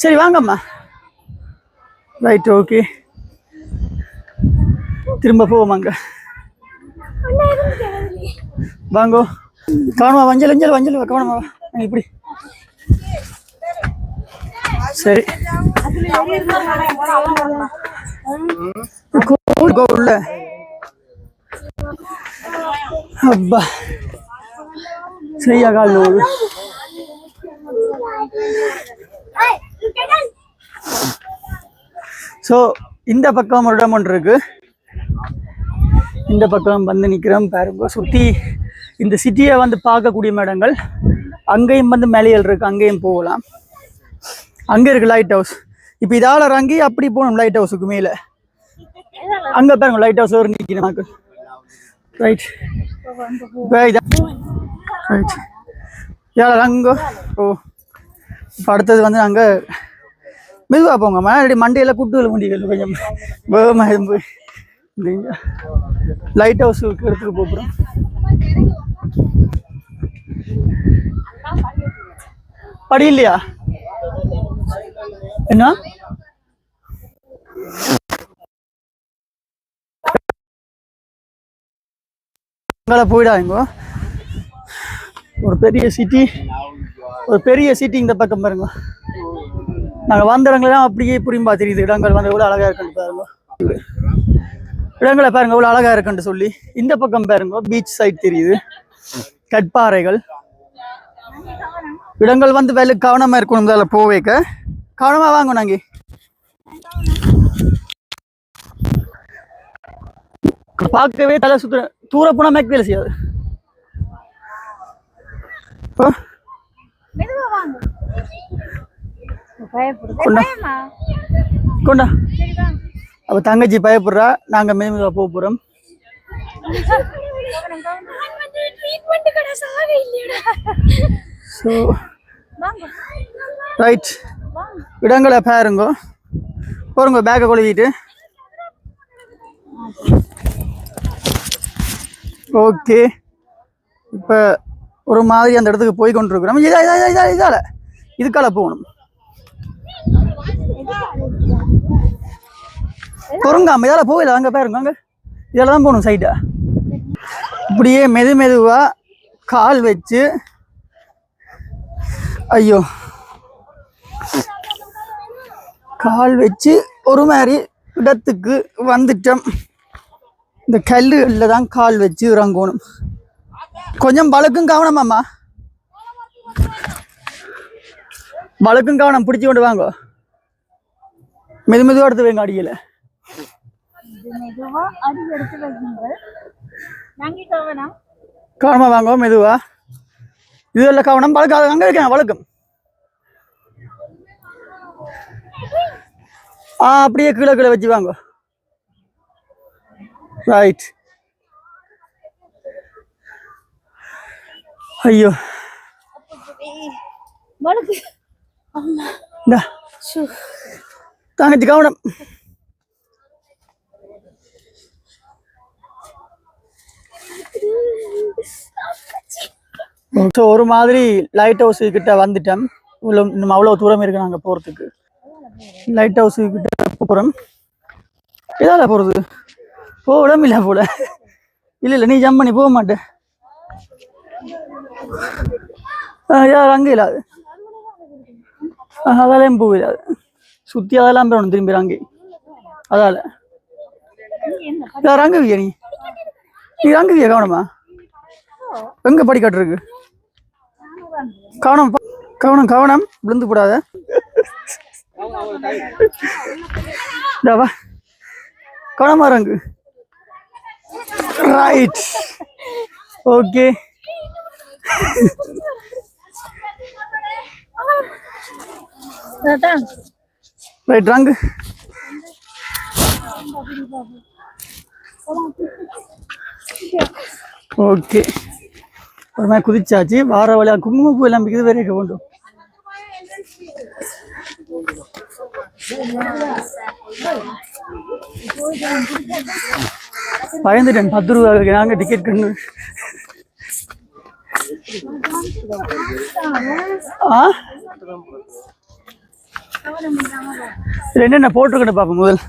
சரி வாங்கம்மா. ரைட் ஓகே திரும்ப போவோமாங்க. வாங்கோ கவனமா வஞ்சல் கவனமா இப்படி சரி உள்ள அப்பா சரியா கால் நோவு. ஸோ இந்த பக்கம் ஒரு இடம் ஒன்று இருக்கு. இந்த பக்கம் வந்து நிற்கிறோம் பாருங்க. சுற்றி இந்த சிட்டியை வந்து பார்க்கக்கூடிய இடங்கள். அங்கேயும் வந்து மலைகள் இருக்கு, அங்கேயும் போகலாம். அங்கே இருக்கு லைட் ஹவுஸ். இப்போ இதால் இறங்கி அப்படி போகணும் லைட் ஹவுஸுக்கு மேலே. அங்கே பாருங்க லைட் ஹவுஸ் ஒரு நிற்கிறேன் நமக்கு. ரைட் ரைட் யார் அங்கே ஓ. இப்போ அடுத்தது வந்து நாங்கள் மெதுவாக போங்க மறுபடி மண்டையில் குட்டுகள் முடிகள் கொஞ்சம் வேகமாக போய் இந்த லைட் ஹவுஸுக்கு எடுத்துட்டு போகிறோம். படி இல்லையா என்ன போயிடாங்க. ஒரு பெரிய சிட்டி இந்த பக்கம் பாருங்க. நாங்கள் வந்த இடங்கள்லாம் அப்படியே புரியும்பா தெரியுது. இடங்கள் வந்து எவ்வளோ அழகாக இருக்குன்னு பாருங்க. இடங்களை பாருங்க எவ்வளோ அழகாக இருக்குன்னு சொல்லி. இந்த பக்கம் பாருங்க பீச் சைட் தெரியுது, கட்பாறைகள். இடங்கள் வந்து வேலை கவனமாக இருக்கணும். அதில் போவேக்க கவனமாக வாங்க. நாங்கள் பார்க்கவே தலை சுற்ற தூர போனால் மேக் வேலை செய்யாது. கொண்டா அப்போ தங்கச்சி பயப்படுறா. நாங்கள் மெதுவாக போக போகிறோம். ஸோ ரைட் இடங்களை பாருங்க. போருங்க பேக்கை கொழுவிட்டு. ஓகே இப்போ ஒரு மாதிரி அந்த இடத்துக்கு போய் கொண்டிருக்கிறோம். இதால இதுக்கால போகணும். பொறுங்காம இதால போகல. அங்கே பாருங்க அங்கே இதில் தான் போகணும் சைட்டா. இப்படியே மெதுவாக கால் வச்சு ஐயோ கால் வச்சு ஒரு மாதிரி இடத்துக்கு வந்துட்டோம். இந்த கல்லுகளில் தான் கால் வச்சு இறங்கணும். கொஞ்சம் பழக்கும் கவனமாம்மா, பழக்கும் கவனம். பிடிச்சி கொண்டு வாங்க. மெதுவாக எடுத்து வைங்க அடியில். கவனமாக வாங்க மெதுவா. இதெல்லாம் கவனம். பழக்கம் அங்கே வைக்க வழக்கம். அப்படியே கீழே வச்சு வாங்க. ரைட். ஐயோ தங்கச்சி கவனம். ஸோ ஒரு மாதிரி லைட் ஹவுஸ் கிட்ட வந்துட்டோம். இன்னும் அவ்வளோ தூரம் இருக்கு நாங்கள் போகிறதுக்கு. லைட் ஹவுஸ் கிட்ட போகிறோம். எதால போகிறது? போவிடம் இல்லை போல. இல்லை நீ ஜம்ப் பண்ணி போக மாட்டேன். யார் அங்கே இல்லாது அதெல்லாம் போயிடாது. சுற்றி அதெல்லாம் போகணும் திரும்பி அங்கே. அதால யார் அங்கே வியா? நீ அங்கே வியா? கவனமா எங்கே படிக்கட்டு இருக்கு? கவனம் கவனம் கவனம். விழுந்து போடாத. கவனமா இறங்கு. ரைட் ஓகே ரைட் வாங்க. ஓகே ஒரு மாதிரி குதிச்சாச்சு. வார வழியா குங்குமப்பூ எல்லாம் பிடிக்குது வேற கொண்டு பயந்துட்டேன். 10 ரூபா நாங்க டிக்கெட் கண்ணு. என்னென்ன போட்டிருக்கேன்னு பார்ப்போம் முதல்.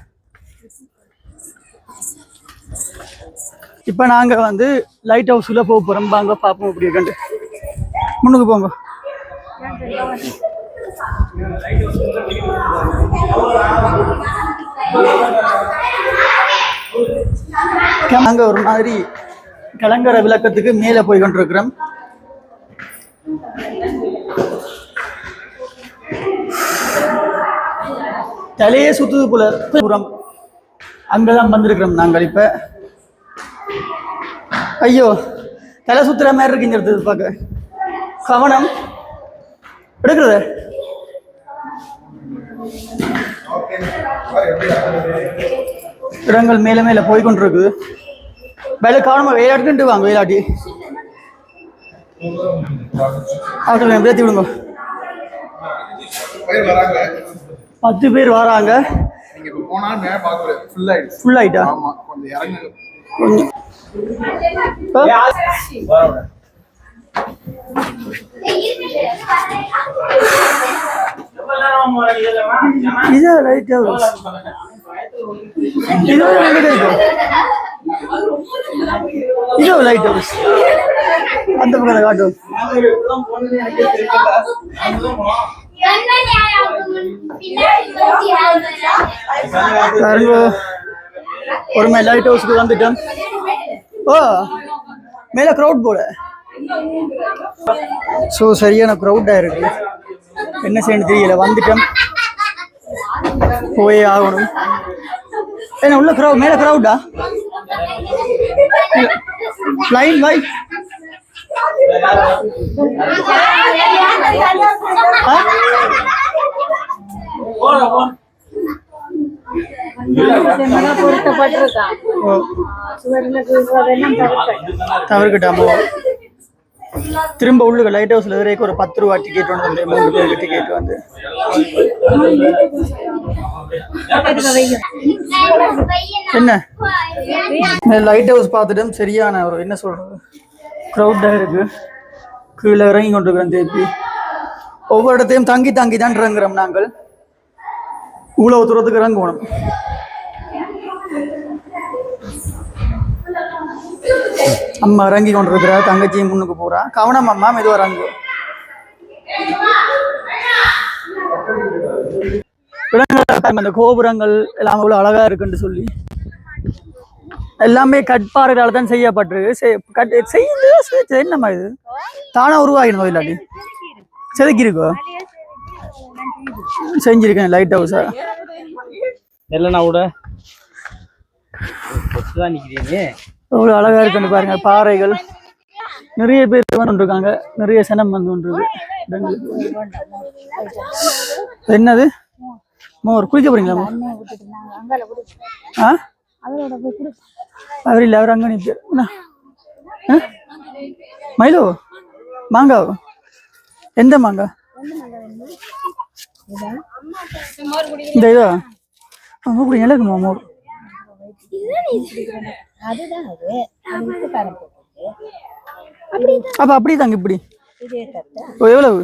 இப்போ நாங்கள் வந்து லைட் ஹவுஸில் போக போகிறோம். வாங்க பார்ப்போம் அப்படி கண்டு முன்னுக்கு போங்க. நாங்கள் ஒரு மாதிரி கலங்கர விளக்கத்துக்கு மேலே போய் கொண்டிருக்கிறோம். தலையே சுத்துது போல தூரம். அங்கதான் வந்திருக்கிறோம் நாங்கள். இப்ப ஐயோ தலை சுத்துற மாதிரி இருக்கு. இங்க பார்க்க கவனம் எடுக்கிறது. இடங்கள் மேல மேல போய்கொண்டிருக்கு. வேலை கவனமா வெயிலாட்டுட்டு வாங்க. வெயிலாட்டி பேத்தி விடுங்க. 10 பேர் வராங்க. ஃபுல் ஆயிட்டா கொஞ்சம் இதா ரைட் ஹவுஸ். இதோ லைட் ஹவுஸ் அந்த பக்கம் காட்டும். ஒரு மாதிரி லைட் ஹவுஸ்க்கு வந்துட்டோம். ஓ மேல க்ரௌட் போல. ஸோ சரியான க்ரௌட்டாக இருக்கு. என்ன செய்யணும் தெரியல. வந்துட்டோம் போயே ஆகணும். என்ன உள்ள க்ரௌட் மேல க்ரௌட்டா லைன் வை. தவிர்க்கிட்டாமோ திரும்ப உள்ளுக்கு லைட் ஹவுஸ்ல வரைக்கும் ஒரு 10 ரூபா டிக்கெட் வந்து 3 பேருக்கு டிக்கெட் வந்து என்ன லைட் ஹவுஸ் பார்த்துட்டோம். சரியான ஒரு என்ன சொல்றது க்ரௌட்டாக இருக்கு. கீழே இறங்கி கொண்டிருக்கிறோம். திருப்பி ஒவ்வொரு இடத்தையும் தங்கி தங்கி தான் இறங்குறோம் நாங்கள். இவ்வளவு தூரத்துக்கு இறங்கணும். அம்மா இறங்கி கொண்டிருக்கிறா. தங்கச்சியும் முன்னுக்கு போறா. கவனம் அம்மா மெதுவா இறங்கு. அந்த கோபுரங்கள் எல்லாம் அவ்வளவு அழகா இருக்குன்னு சொல்லி எல்லாமே கட்பாறைகளால் தான் செய்யப்பட்டிருக்கு. செய்யுது என்னம்மா இது தானா உருவாகிடும். இல்லாட்டி செதுக்கி இருக்கோ செஞ்சிருக்கேன் லைட் ஹவுஸா இல்லைன்னா கூட அவ்வளோ அழகா இருக்குன்னு பாருங்க. பாறைகள் நிறைய பேர் வந்து இருக்காங்க. நிறைய சனம் வந்து கொண்டிருக்கு. என்னது மோர் குளிக்க போறீங்களா? அவர் இல்லை அவர் அங்கே நிற்பார். மயிலோ மாங்காவோ எந்த மாங்கா? இந்த இதோ குடிங்க. இருக்குமா மோர்? அப்ப அப்படி தாங்க. இப்படி எவ்வளவு?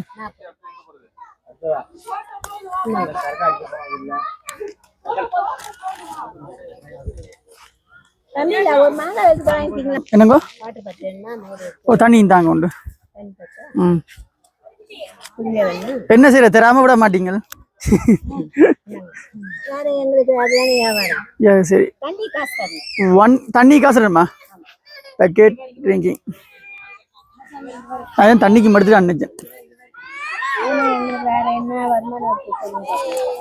என்னங்கோ? ஓ தண்ணியும் தாங்க உண்டு. என்ன செய்யற தராம விட மாட்டீங்க. சரி தண்ணி காசுமா பேக்கெட் ட்ரிங்கிங். அதான் தண்ணிக்கு மட்டும் அன்னைச்சேன்.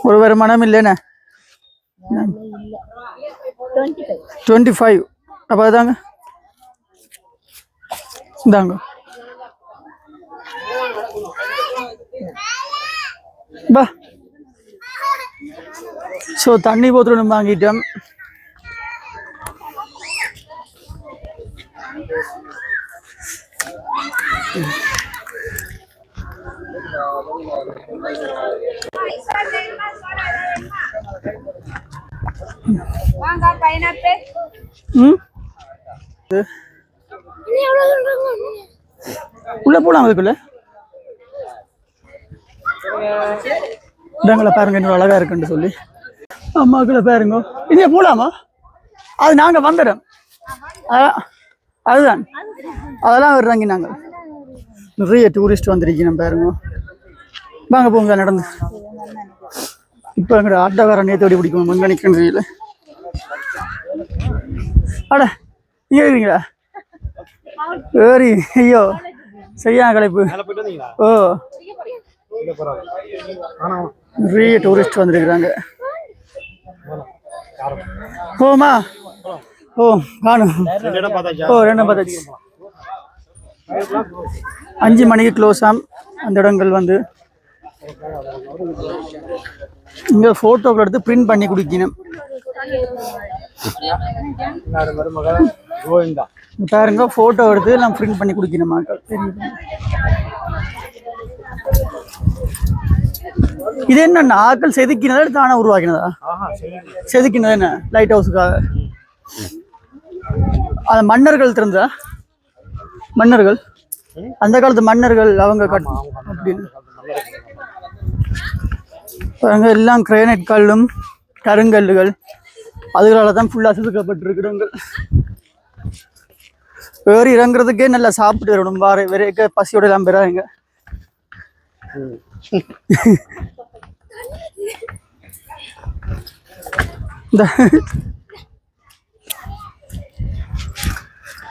ஒரு வருமானம் இல்லைண்ணே. 25 அப்போ அதாங்க இந்தாங்க பா ஸோ தண்ணி போத்தல் ஒன்று வாங்கிட்டோம். உள்ள போலாம் அதுக்குள்ள. இடங்களை பாருங்க இன்னும் அழகா இருக்குன்னு சொல்லி அம்மாக்களை பாருங்க. இனியே போலாமா? அது நாங்க வந்துடும். அதுதான் அதெல்லாம் வர்றாங்க. நாங்கள் நிறைய டூரிஸ்ட் வந்திருக்கோம் பாருங்க. வாங்க போங்க நடந்து. இப்போ எங்கட ஆட்டோக்காரன் நேத்தோடி பிடிக்கணும் எங்க நிற்கணும் தெரியல. அட நீங்க இருக்கிறீங்களா? சரி. ஐயோ சரியா கலைப்பு. ஓ நிறைய டூரிஸ்ட் வந்திருக்கிறாங்க. போமா ஓ காணும். ஓ 2 பார்த்தாச்சு. 5 மணிக்கு க்ளோஸ் ஆம் அந்த இடங்கள் வந்து. இங்கே ஃபோட்டோக்கள் எடுத்து பிரிண்ட் பண்ணி குடிக்கணும். பாருங்க ஃபோட்டோ எடுத்து நான் பிரிண்ட் பண்ணி குடிக்கணும் மக்கள். இது என்ன ஆக்கள் செதுக்கினதா தானே உருவாக்கினதா? செதுக்கினது என்ன லைட் ஹவுஸுக்காக? அது மன்னர்கள் திறந்தா? மன்னர்கள் அந்த காலத்து மன்னர்கள் அவங்க அப்படின்னு பாருங்க. எல்லாம் கிரானைட் கல்லும் கருங்கல்லுகள் அதுகளால தான் ஃபுல்லாக செதுக்கப்பட்டிருக்கிறவங்க. வேறு இறங்குறதுக்கே நல்லா சாப்பிட்டு வரணும். வேற பசியோட எல்லாம் பெறாங்க.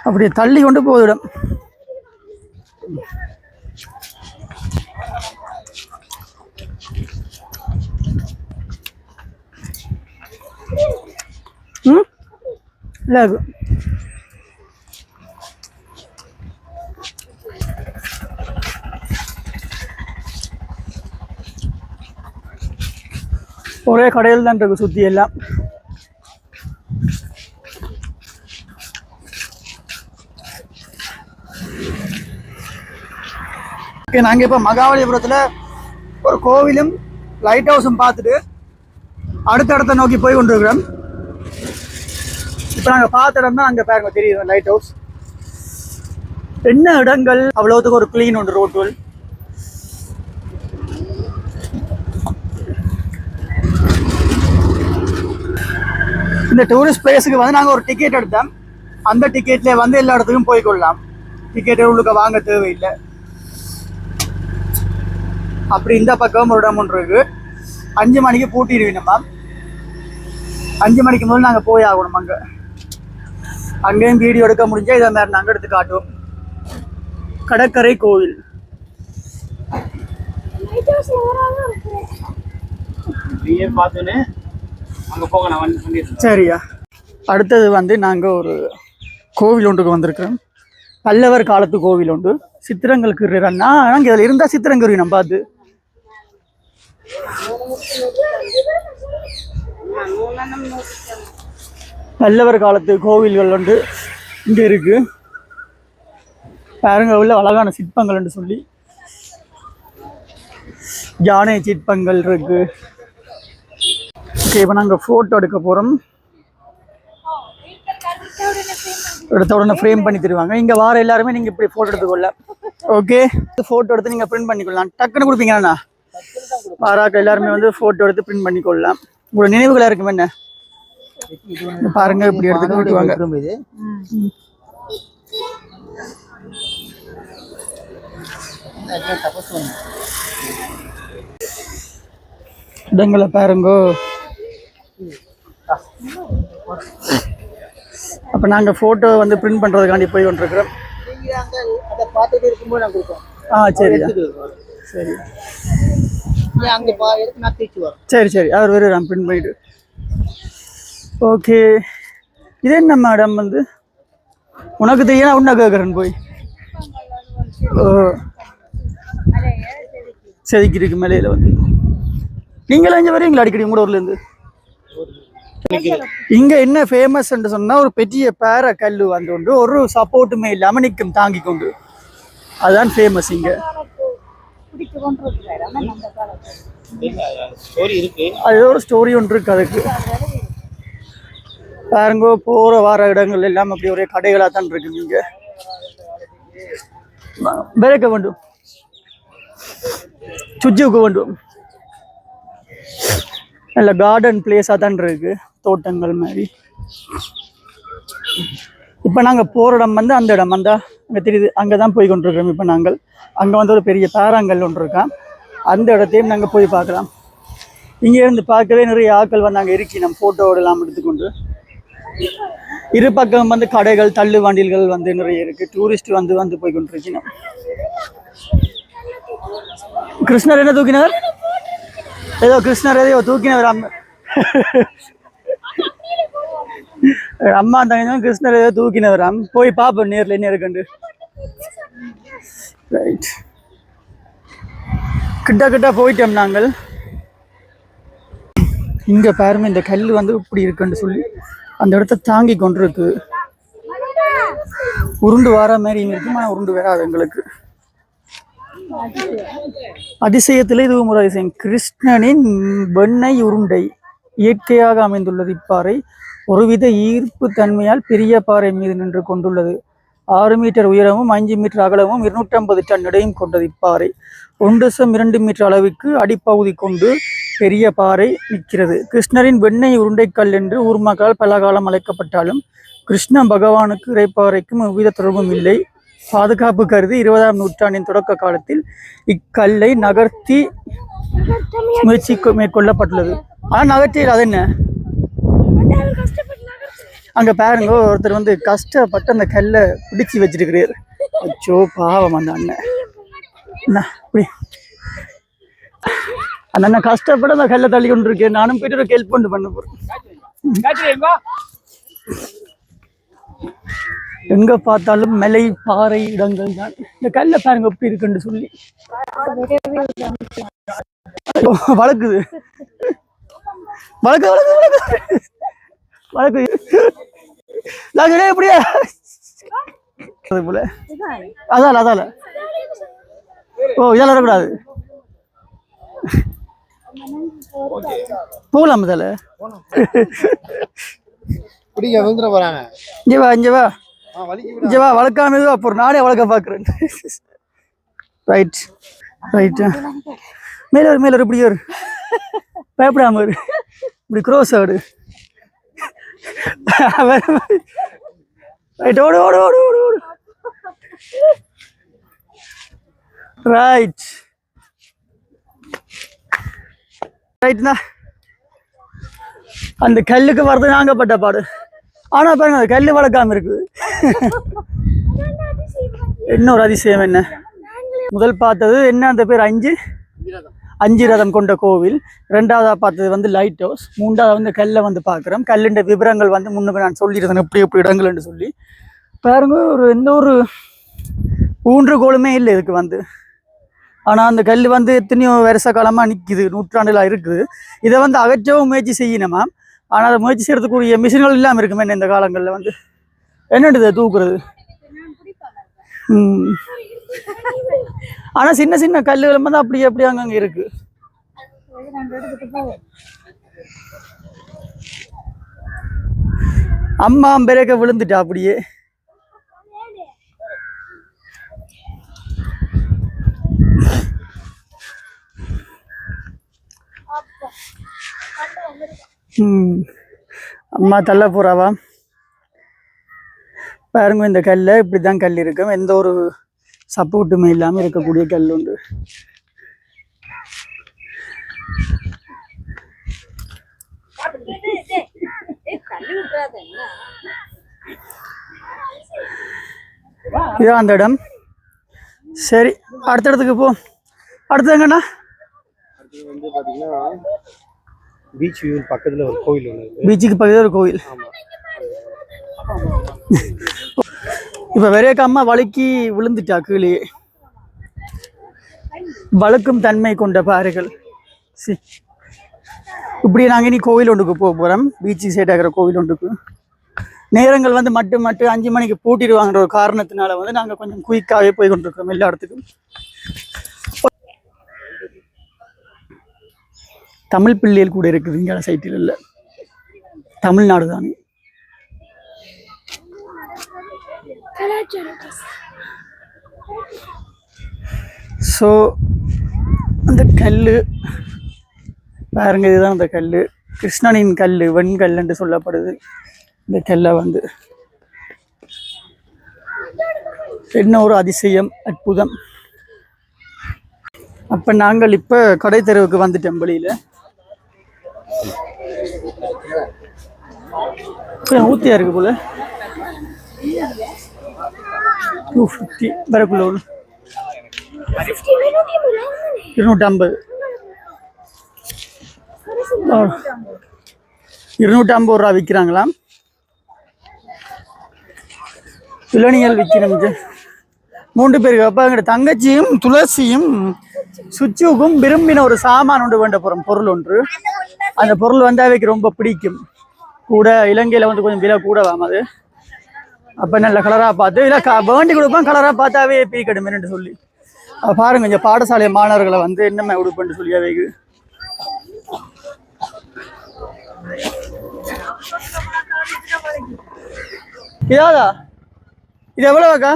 அப்படியே தள்ளி கொண்டு போயிடும். இல்லை ஒரே கடையில் தான் இருக்கு சுற்றி எல்லாம். நாங்கள் இப்போ மகாபலிபுரத்தில் ஒரு கோவிலும் லைட் ஹவுஸும் பார்த்துட்டு அடுத்த நோக்கி போய் கொண்டிருக்கிறோம். இப்போ நாங்கள் பார்த்த இடம் தான் அங்கே பாருங்க தெரியுது லைட் ஹவுஸ். என்ன இடங்கள் அவ்வளோத்துக்கு ஒரு கிளீன் உண்டு ரோட்டுகள். இந்த டூரிஸ்ட் பிளேஸுக்கு வந்து நாங்கள் ஒரு டிக்கெட் எடுத்தோம். அந்த டிக்கெட்லேயே வந்து எல்லா இடத்துக்கும் போய்கொள்ளலாம். டிக்கெட் உள்ளுக்க வாங்க தேவையில்லை. அப்படி இந்த பக்கம் ஒரு இடம் ஒன்று இருக்கு. 5 மணிக்கு பூட்டிடுவீங்க மேம். 5 மணிக்கு முதல்ல நாங்கள் போய் ஆகணும். அங்கேயும் வீடியோ எடுக்க முடிஞ்சால் இதை மாதிரி நாங்கள் எடுத்து காட்டுவோம். கடற்கரை கோவில். சரியா. அடுத்தது வந்து நாங்கள் ஒரு கோவில் ஒன்றுக்கு வந்திருக்கிறோம். பல்லவர் காலத்து கோவில் உண்டு. சித்திரங்களுக்கு இருக்கிறன்னா நாங்கள் இதில் இருந்தால் சித்திரங்குருவி நம்ம பார்த்து. பல்லவர் காலத்து கோவில்கள் வந்து இங்கே இருக்கு பாருங்க. உள்ள அழகான சிற்பங்கள் சொல்லி யானை சிற்பங்கள் இருக்கு. ஓகே இப்போ நாங்கள் ஃபோட்டோ எடுக்க போகிறோம். எடுத்த உடனே ஃப்ரேம் பண்ணி தருவாங்க. இங்கே வார எல்லாருமே நீங்கள் இப்படி ஃபோட்டோ எடுத்துக்கொள்ளலாம். ஓகே ஃபோட்டோ எடுத்து நீங்கள் பிரிண்ட் பண்ணிக்கொள்ளலாம். டக்குன்னு கொடுப்பீங்கண்ணா. வாராக்க எல்லாருமே வந்து ஃபோட்டோ எடுத்து பிரிண்ட் பண்ணிக்கொள்ளலாம். உங்களோட நினைவுகளாக இருக்கும். என்ன பாருங்க இப்படி எடுத்து விட்டுவாங்க. இடங்களை பாருங்கோ. அப்போ நாங்கள் ஃபோட்டோ வந்து பிரிண்ட் பண்ணுறதுக்காண்டி போய் கொண்டிருக்கிறோம். சரியா சரி சரி சரி அவர் வருவார் பிரிண்ட் பண்ணிட்டு. ஓகே இது என்ன மேடம் வந்து உனக்கு தெரியும் உன்ன கேட்குறேன் போய். ஓ செதுக்கி இருக்கு மலையில வந்து. நீங்களும் இங்க வரீங்களா அடிக்கடி உங்களோட ஊர்ல இருந்து? இங்க என்ன ஃபேமஸ் சொன்னா ஒரு பெரிய பேர கல்லு வந்து ஒரு சப்போர்ட்டுமே இல்லாம நிற்கும் தாங்கி கொண்டு, அதுதான் ஃபேமஸ் இங்க. அது ஒரு ஸ்டோரி ஒன்று இருக்கு அதுக்கு. பாருங்க போற வார இடங்கள் எல்லாம் அப்படி ஒரே கடைகளா தான் இருக்கு. நீங்க விரைக்க வேண்டும், சுஜிவுக்கு வேண்டும். நல்ல கார்டன் பிளேஸாக தான் இருக்கு, தோட்டங்கள் மாதிரி. இப்போ நாங்கள் போகிற இடம் வந்து அந்த இடம் அந்த அங்கே தெரியுது, அங்கே தான் போய் கொண்டிருக்கிறோம். இப்போ நாங்கள் அங்கே வந்து ஒரு பெரிய பாறாங்கல் ஒன்று இருக்கோம், அந்த இடத்தையும் நாங்கள் போய் பார்க்கலாம். இங்கே இருந்து பார்க்கவே நிறைய ஆட்கள் வந்து அங்கே இருக்கி நம்ம ஃபோட்டோவோட எல்லாம் எடுத்துக்கொண்டு. இரு பக்கம் வந்து கடைகள் தள்ளு வண்டில்கள் வந்து நிறைய இருக்கு. டூரிஸ்ட் வந்து போய் கொண்டிருக்கணும். கிருஷ்ணர் என்ன தூக்கினார்? ஏதோ கிருஷ்ணர் ஏதோ தூக்கினவர். அம்மா தங்க கிருஷ்ணர் ஏதோ தூக்கினவராம். போய் பார்ப்போம் நேரில் என்ன இருக்குண்டு. ரைட், கிட்ட போயிட்டோம் நாங்கள். இங்க பாருங்க இந்த கல் வந்து இப்படி இருக்குன்னு சொல்லி அந்த இடத்த தாங்கி கொண்டிருக்கு. உருண்டு வர மாதிரி இருக்கும், ஆனால் உருண்டு வராது எங்களுக்கு. அதிசயத்தில் இதுவும் ஒரு அதிசயம். கிருஷ்ணனின் வெண்ணெய் உருண்டை இயற்கையாக அமைந்துள்ளது. இப்பாறை ஒருவித ஈர்ப்பு தன்மையால் பெரிய பாறை மீது நின்று கொண்டுள்ளது. 6 மீட்டர் உயரமும் 5 மீட்டர் அகலமும் 250 டன் எடையும் கொண்டது. இப்பாறை 1.2 மீட்டர் அளவுக்கு அடிப்பகுதி கொண்டு பெரிய பாறை நிற்கிறது. கிருஷ்ணரின் வெண்ணெய் உருண்டைக்கல் என்று ஊர் மக்களால் பல காலம் அழைக்கப்பட்டாலும் கிருஷ்ண பகவானுக்கு இறைப்பாறைக்கும் எவ்வித தொடர்பும் இல்லை. பாதுகாப்பு கருதி 20ஆம் நூற்றாண்டின் தொடக்க காலத்தில் இக்கல்லை நகர்த்தி முயற்சி மேற்கொள்ளப்பட்டுள்ளது. ஆனால் நகர்த்தியில் அது என்ன அங்க பாருங்க, ஒருத்தர் வந்து கஷ்டப்பட்டு அந்த கல்லை பிடிச்சி வச்சிருக்கிறார். அச்சோ பாவம் அந்த அண்ணன். அப்படி அந்த அண்ணன் கஷ்டப்பட்டு அந்த கல்லை தள்ளி கொண்டு இருக்கேன். நானும் போயிட்டு ஒரு ஹெல்ப் பண்ண போறேன். எங்க பார்த்தாலும் மலை பாறை இடங்கள் தான். இந்த கல்லை பாருங்க எப்படி இருக்குன்னு சொல்லி வளர்க்குது வளர்க்கு வளர்க்கு வளர்க்கு வளர்க்கு எப்படியா போல. அதால ஓ இதெல்லாம் வரக்கூடாது. போகலாம் இதால. இங்க வா இங்க வா இங்க வா, வளர்க்காம அப்புறம் நானே வளர்க்க பாக்குறேன். ரைட் ரைட், மேல இப்படி ஒரு பயப்படாம ஒரு இப்படி க்ரோஸ் ஆடு. ரைட், ஓடு ஓடு ஓடு ஓடு ஓடு. ரைட் ரைட்னா அந்த கல்லுக்கு வரது நாங்க பட்ட பாடு. ஆனா பாருங்க அந்த கல்லு வளர்க்காம இருக்கு. இன்னொரு அதிசயம் என்ன, முதல் பார்த்தது என்ன அந்த பேர் அஞ்சு ரதம் கொண்ட கோவில். ரெண்டாவதா பார்த்தது வந்து லைட் ஹவுஸ். மூன்றாவது வந்து கல்லை வந்து பார்க்குறோம். கல்லுண்ட விவரங்கள் வந்து முன்னுக்கு நான் சொல்லியிருந்தேன் எப்படி எப்படி இடங்கள்னு சொல்லி. பாருங்க எந்த ஒரு ஊன்றுகோலுமே இல்லை இதுக்கு வந்து. ஆனால் அந்த கல் வந்து எத்தனையோ வருஷ காலமாக நிற்கிது, நூற்றாண்டுலாம் இருக்குது. இதை வந்து அகற்றவும் முயற்சி செய்யணுமா. ஆனால் அதை முயற்சி செய்யறதுக்குரிய மிஷின்கள் இல்லாமல் இருக்குமே இந்த காலங்களில் வந்து. என்னது இதை தூக்குறது. ஆனால் சின்ன சின்ன கல்லுகள் வந்து அப்படி அப்படி அங்கங்கே இருக்கு. அம்மா பெருக்க விழுந்துட்டா அப்படியே. அம்மா தள்ள போறாவா. பாருங்க இந்த கல்ல இப்படிதான் கல் இருக்கும். எந்த ஒரு சப்போர்ட்டுமே இல்லாம இருக்கக்கூடிய கல் உண்டு. இதான் அந்த இடம். சரி, அடுத்த இடத்துக்கு போ. அடுத்து எங்கண்ணா? வந்து பாத்தீங்கன்னா பீச் வியூ பக்கத்துல ஒரு கோவில் ஒன்று. பீச்சுக்கு பக்கத்துல ஒரு கோவில். இப்ப வெறையக்க அம்மா வலிக்கு விழுந்துட்டா கீழே. வழுக்கும் தன்மை கொண்ட பாறைகள். இப்படி நாங்கள் இனி கோவில் ஒன்றுக்கு போக போகிறோம். பீச்சு சைட் ஆகிற கோவில் ஒன்றுக்கு. நேரங்கள் வந்து மட்டும் 5 மணிக்கு பூட்டிடுவாங்கிற ஒரு காரணத்தினால வந்து நாங்கள் கொஞ்சம் குயிக்காகவே போய் கொண்டிருக்கிறோம் எல்லா இடத்துக்கும். தமிழ் பிள்ளைகள் கூட இருக்குது இங்கே சைட்டில். இல்லை, தமிழ்நாடு தானே. ஸோ அந்த கல் பாருங்க, இதுதான் அந்த கல், கிருஷ்ணனின் கல், வெண்கல் என்று சொல்லப்படுது. இந்த கல்லை வந்து என்ன ஒரு அதிசயம், அற்புதம். அப்போ நாங்கள் இப்போ கடை தெருவுக்கு வந்துட்டோம். வெளியில் ஊத்தியா இருக்கு போல. 250 வரக்குள்ள 250 250 ரூபா விற்கிறாங்களாம். இளநிகள் விற்கிறோம். 3 பேருக்கு. அப்போ எங்கிட்ட தங்கச்சியும் துளசியும் சுச்சுவுக்கும் விரும்பின ஒரு சாமான் ஒன்று வேண்ட போகிறோம், பொருள் ஒன்று. அந்த பொருள் வந்து அவைக்கு ரொம்ப பிடிக்கும். கூட இலங்கையில் வந்து கொஞ்சம் விலை கூடவாம் அது. அப்போ நல்ல கலராக பார்த்து இல்லை வேண்டி கொடுப்போம், கலராக பார்த்தாவே பீக்கடுமேன்னு சொல்லி. அப்போ பாருங்க, கொஞ்சம் பாடசாலை மாணவர்களை வந்து என்னமே உடுப்புன்னு சொல்லி அவைக்கு. இதாதா இது எவ்வளோக்கா?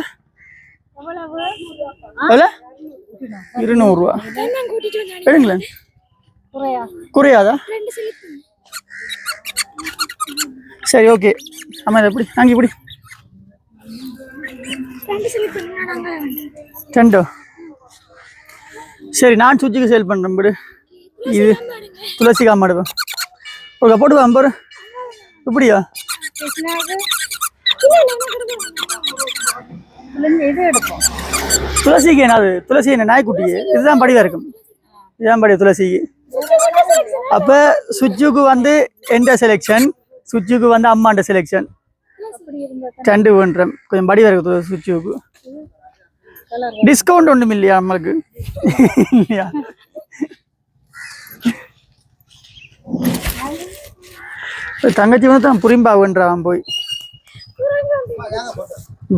எவ்வளோ? 200 ரூபா. எடுங்களேன். குறையாதா? சரி, ஓகே. ஆமாம், இதை எப்படி நாங்கள் இப்படி 2. சரி, நான் சுச்சிக்கு சேல் பண்ணுறேன். விடு, இது துளசி காமாடுவேன். ஒரு போட்டு வாம்பரு இப்படியா? துளசிக்கு என்னது? துளசி என்ன நாய்க்குட்டியே? இதுதான் படிவா இருக்கும். இதுதான் படி துளசிக்கு. அப்போ சுச்சுக்கு வந்து எந்த செலெக்ஷன், சுச்சுக்கு வந்து அம்மாண்ட செலெக்ஷன் 2 வேண்டுறேன். கொஞ்சம் படிவா இருக்கு சுச்சுக்கு. டிஸ்கவுண்ட் ஒன்றும் இல்லையா நம்மளுக்கு? இல்லையா? தங்கச்சி வந்து தான் புரிம்பாவுன்றான் போய்.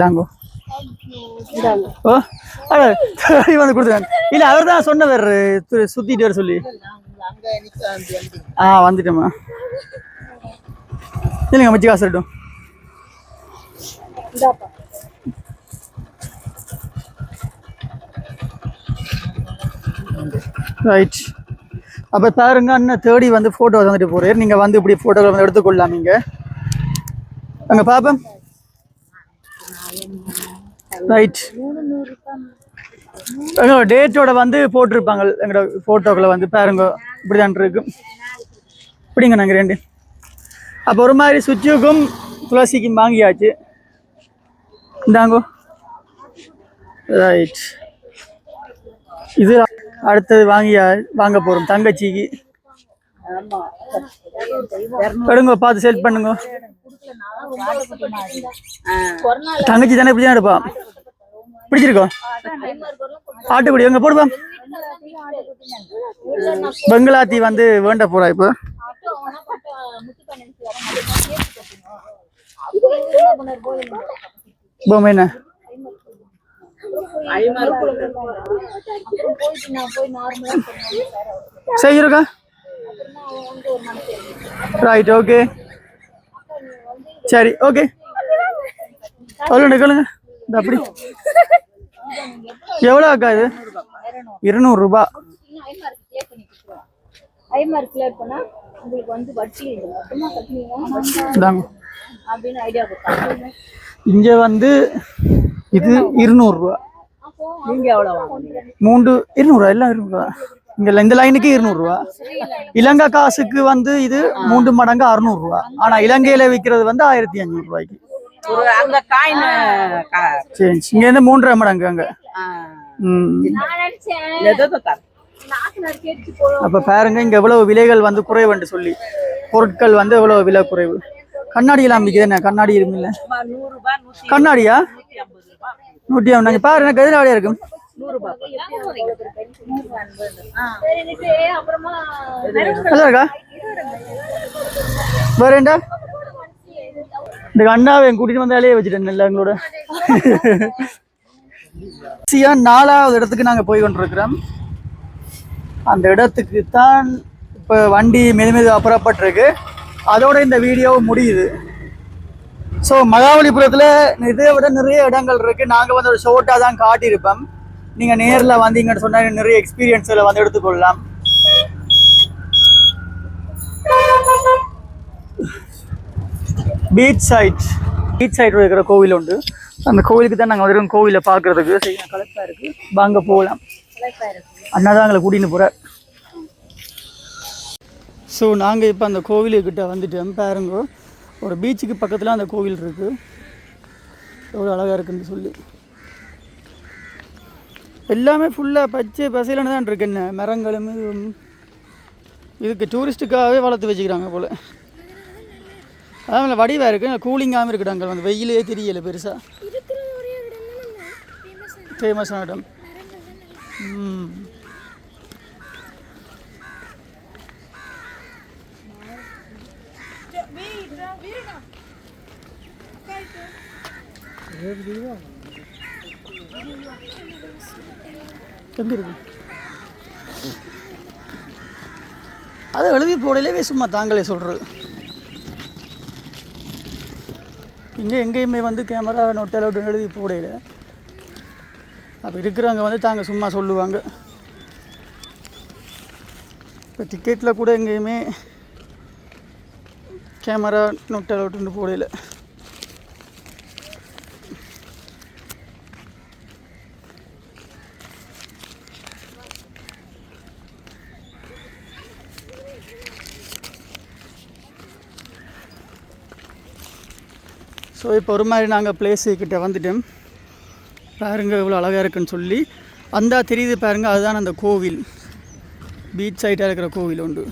தாங்கோ. ஓ, வந்து கொடுத்துருங்க. இல்லை, அவர் தான் சொன்னவர் சுத்திட்டு வர சொல்லி. வந்துட்டோமா? இல்லைங்க, மச்சி காசு இருக்கட்டும். ரைட். அப்போ பாருங்க, அண்ணன் தேடி வந்து ஃபோட்டோ வந்துட்டு போகிறார். நீங்கள் வந்து இப்படி ஃபோட்டோக்கள் வந்து எடுத்துக்கொள்ளலாம். நீங்கள் அங்கே பார்ப்பேன். ரைட். எங்களோட டேட்டோட வந்து போட்டிருப்பாங்க. எங்களோட ஃபோட்டோக்களை வந்து பாருங்க, இப்படி தான் இருக்கு. இப்படிங்க நாங்கள் 2. அப்போ ஒரு மாதிரி சுச்சுக்கும் துளசிக்கும் வாங்கியாச்சு. இந்தாங்கோ. ரைட். இது அடுத்தது வாங்க போகிறோம் தங்கச்சிக்கு. எடுங்க, பார்த்து செல் பண்ணுங்க. தங்கச்சி தானே இப்படி தான் எடுப்பா. பிடிச்சிருக்கோம். ஆட்டுக்குடி எங்க போடுவா. பெங்களாத்தி வந்து வேண்ட போறா இப்போ. பொம்மைண்ணா செய்யிருக்கா? Right, okay. சரி, ஓகே. சொல்லுங்க கேளுங்க. அப்படி எவ்வளோ அக்கா இது? 200 ரூபா. இங்க வந்து இது 200 ரூபா. 200 எல்லாம் 200 ரூபா. இங்க இந்த லைனுக்கு 200 ரூபா. இலங்கை காசுக்கு வந்து இது 3 மடங்கு 600 ரூபா. ஆனா இலங்கையில விற்கிறது வந்து 1500 ரூபாய்க்கு. இங்க இருந்து 3.5 மடங்கு அங்க. அப்ப பாருங்க, இங்க எவ்வளவு விலைகள் வந்து குறைவுன்னு சொல்லி. பொருட்கள் வந்து எவ்வளவு விலை குறைவு. கண்ணாடி எல்லாம் விற்குது. என்ன கண்ணாடி இருக்குல்ல? கண்ணாடியா 150. பாரு, எனக்கு எதிராளியா இருக்கும். நல்லா இருக்கா வேறேண்டா இந்த அண்ணாவை கூட்டிட்டு வந்தாலே வச்சுட்டேன் இல்லை எங்களோட. நாலாவது இடத்துக்கு நாங்கள் போய் கொண்டிருக்கிறோம். அந்த இடத்துக்கு தான் இப்போ வண்டி மெது அப்புறப்பட்டிருக்கு. அதோட இந்த வீடியோ முடியுது. ஸோ மகாபலிபுரத்தில் இதை விட நிறைய இடங்கள் இருக்குது. நாங்கள் வந்து ஒரு ஷோர்ட்டாக தான் காட்டியிருப்போம். நீங்கள் நேரில் வந்தீங்கன்னு சொன்னால் நிறைய எக்ஸ்பீரியன்ஸில் வந்து எடுத்துக்கொள்ளலாம். பீச் சைட் இருக்கிற கோவில் உண்டு. அந்த கோவிலுக்கு தான் நாங்கள் வந்துருக்கோம். கோவிலை பார்க்குறதுக்கு சரியா கலப்பாக இருக்குது. வாங்க போகலாம். அண்ணா தான் எங்களை கூட்டின்னு போகிறார். ஸோ நாங்கள் இப்போ அந்த கோவிலுக்கிட்ட வந்துட்டோம். பாருங்க, ஒரு பீச்சுக்கு பக்கத்தில் அந்த கோவில் இருக்குது. எவ்வளோ அழகாக இருக்குன்னு சொல்லி எல்லாமே ஃபுல்லாக பச்சை பசையிலன்னு தான் இருக்கு. என்ன மரங்களும் இதுக்கு டூரிஸ்ட்டுக்காகவே வளர்த்து வச்சுக்கிறாங்க போல். அதான் வடிவாக இருக்குது. கூலிங்காகவும் இருக்குது. அங்கே வந்து வெயிலே தெரியலை பெருசாக. ஃபேமஸான இடம். எங்கே இருக்கு அதை எழுதி போடலே சும்மா தாங்களே சொல்கிறது. இங்கே எங்கேயுமே வந்து கேமரா நோட் அலவுட் எழுதி போடையில. அப்போ இருக்கிறவங்க வந்து தாங்க சும்மா சொல்லுவாங்க. இப்போ டிக்கெட்டில் கூட எங்கேயுமே கேமரா நோட் அலவுட்னு போடையில. ஸோ இப்போ ஒரு மாதிரி நாங்கள் பிளேஸுக்கிட்ட வந்துட்டோம். பாருங்கள் இவ்வளோ அழகாக இருக்குன்னு சொல்லி அந்த தெரியுது பாருங்கள். அதுதான் அந்த கோவில். பீச் சைட்டாக இருக்கிற கோவில் உண்டு.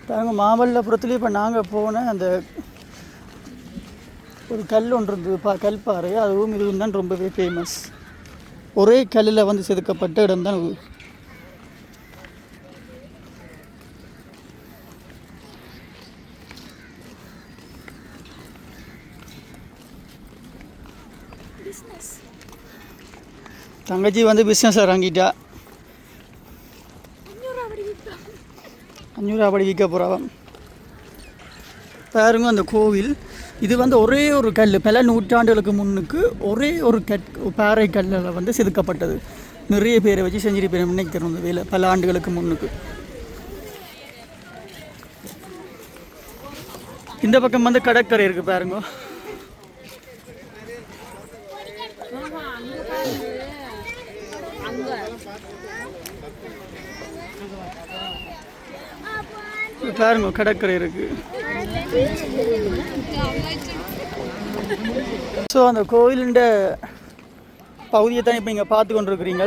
பாருங்கள், மாமல்லபுரத்துலேயே இப்போ நாங்கள் போன அந்த ஒரு கல் ஒன்று இருந்தது, கல்பாறை. அதுவும் இதுவும் தான் ரொம்பவே ஃபேமஸ். ஒரே கல்லில் வந்து செதுக்கப்பட்ட இடம் தான் அது. தங்கச்சி வந்து பிஸ்னஸ் இறங்கிட்டா. 500 அப்படி விற்க போகிறான். பாருங்க அந்த கோவில். இது வந்து ஒரே ஒரு கல், பல நூற்றாண்டுகளுக்கு முன்னுக்கு ஒரே ஒரு பாறை கல்லில் வந்து செதுக்கப்பட்டது. நிறைய பேரை வச்சு செஞ்சிருப்பேன் நினைக்கிறோம் இந்த வேலை, பல ஆண்டுகளுக்கு முன்னுக்கு. இந்த பக்கம் வந்து கடற்கரை இருக்குது பாருங்க. பாருங்க கடற்கரை இருக்கு. ஸோ அந்த கோயிலுண்ட பகுதியை தான் இப்போ இங்கே பார்த்து கொண்டிருக்கிறீங்க.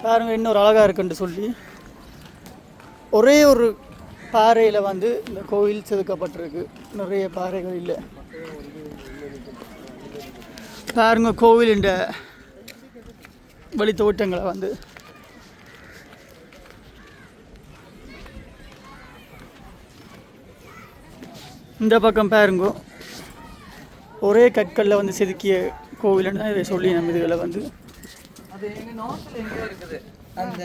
பாருங்க இன்னொரு அழகாக இருக்குன்னு சொல்லி ஒரே ஒரு பாறையில் வந்து இந்த கோயில் செதுக்கப்பட்டிருக்கு. நிறைய பாறைகள் இல்லை. பாருங்க கோவிலுண்ட வழி தோட்டங்களை வந்து இந்த பக்கம் பாருங்க ஒரே கற்களில் வந்து செதுக்கிய கோவில்னு தான் இதை சொல்லி நம்ம இதில் வந்து அது எங்கள் நாட்டில் எங்கே இருக்குது அந்த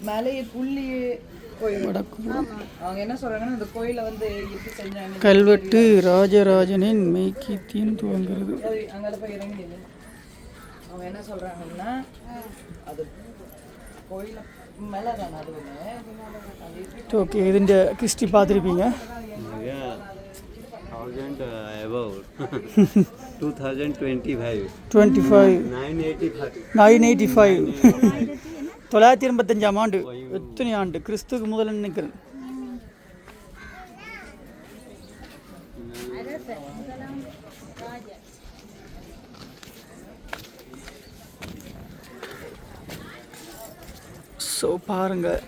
மலையை புள்ளியே கோயில் அவங்க என்ன சொல்கிறாங்கன்னா அந்த கோயிலை வந்து எப்படி செஞ்சாங்க. கல்வெட்டு ராஜராஜனின் மெய்கீர்த்தியின் துவங்குறது. அங்கே போய் இறங்கியது. அவங்க என்ன சொல்கிறாங்கன்னா அது கோயிலை மேலே தான் அது ஒன்று. ஓகே, இதுண்ட கிறிஸ்டி பார்த்துருப்பீங்க. 985 985 ஆண்டு. எத்தனை ஆண்டு? கிறிஸ்துக்கு முதல்ல நினைக்கிறேன். ஸோ பாருங்கள்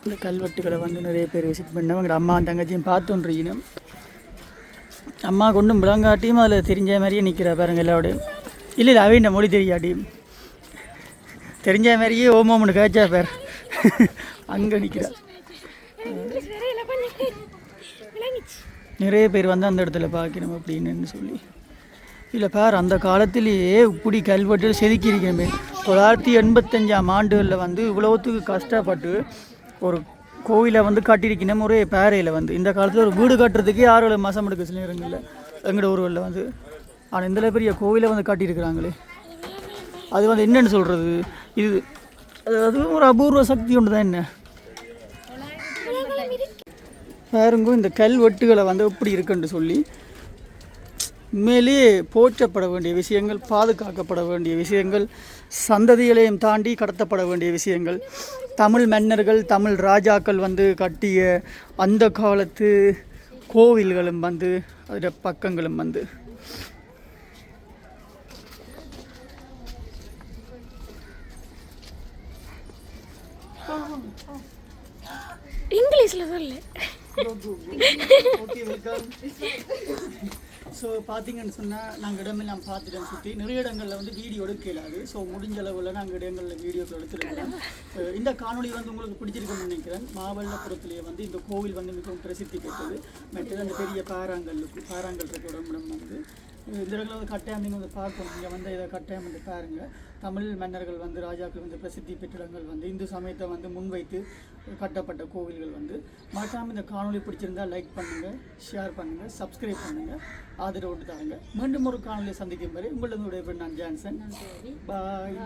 இந்த கல்வெட்டுகளை வந்து நிறைய பேர் விசிட் பண்ணவங்க அம்மா தங்கச்சியும் பார்த்துன்றிக்கணும். அம்மா கொண்டும் விளங்காட்டியும் அதில் தெரிஞ்ச மாதிரியே நிற்கிற பாருங்க எல்லாரோடையும். இல்லை இல்லை அவையின் மொழி தெரியாட்டியும் தெரிஞ்ச மாதிரியே ஓமோம்னு கேச்சா பேர் அங்கே நிற்கிறா. நிறைய பேர் வந்து அந்த இடத்துல பார்க்கணும் அப்படின்னு சொல்லி. இல்லை பார் அந்த காலத்திலேயே இப்படி கல்வெட்டு செதுக்கியிருக்கேன். 985ஆம் ஆண்டுகளில் வந்து இவ்வளோத்துக்கு கஷ்டப்பட்டு ஒரு கோவிலை வந்து கட்டியிருக்கணும் ஒரே பேரையில் வந்து. இந்த காலத்தில் ஒரு வீடு கட்டுறதுக்கே 6 மாதம் எடுக்க சில நேரங்களில் எங்களோட ஊரில் வந்து. ஆனால் இந்த பெரிய கோவிலை வந்து கட்டியிருக்கிறாங்களே, அது வந்து என்னென்னு சொல்கிறது, இது அதுவும் ஒரு அபூர்வ சக்தி ஒன்று தான். என்ன பாருங்க இந்த கல்வெட்டுகளை வந்து எப்படி இருக்குன்னு சொல்லி உண்மையிலேயே போற்றப்பட வேண்டிய விஷயங்கள், பாதுகாக்கப்பட வேண்டிய விஷயங்கள், சந்ததிகளையும் தாண்டி கடத்தப்பட வேண்டிய விஷயங்கள். தமிழ் மன்னர்கள் தமிழ் ராஜாக்கள் வந்து கட்டிய அந்த காலத்து கோவில்களும் வந்து அதோட பக்கங்களும் வந்து இங்கிலீஷில் சொல்லு. Okay welcome. ஸோ பார்த்தீங்கன்னு சொன்னால் நாங்கள் இடமெல்லாம் பார்த்துட்டோம் சுற்றி. நிறைய இடங்களில் வந்து வீடியோ எடுக்க இயலாது. ஸோ முடிஞ்ச அளவில் நாங்கள் இடங்களில் வீடியோக்கள் எடுத்துருக்கோம். இந்த காணொலி வந்து உங்களுக்கு பிடிச்சிருக்குன்னு நினைக்கிறேன். மாமல்லபுரத்திலேயே வந்து இந்த கோவில் வந்து மிகவும் பிரசித்தி பெற்றது. மற்றது அந்த பெரிய பாறாங்கல் இருக்க உடம்புடம் வந்து இந்த இடங்களில் வந்து கட்டாயம் நீங்கள் வந்து பார்க்கணும். இங்கே வந்து இதை கட்டாயம் வந்து பாருங்கள். தமிழ் மன்னர்கள் வந்து ராஜாக்கள் வந்து பிரசித்தி பெற்ற இடங்கள் வந்து இந்து சமயத்தை வந்து முன்வைத்து கட்டப்பட்ட கோவில்கள் வந்து. மறக்காமல் இந்த காணொலி பிடிச்சிருந்தால் லைக் பண்ணுங்கள், ஷேர் பண்ணுங்கள், சப்ஸ்கிரைப் பண்ணுங்கள், ஆதரவு தாருங்க. மீண்டும் ஒரு காணொலியை சந்திக்கும் வரை உங்களிடம் விடைபெறும் நான் ஜான்சன். பாய்.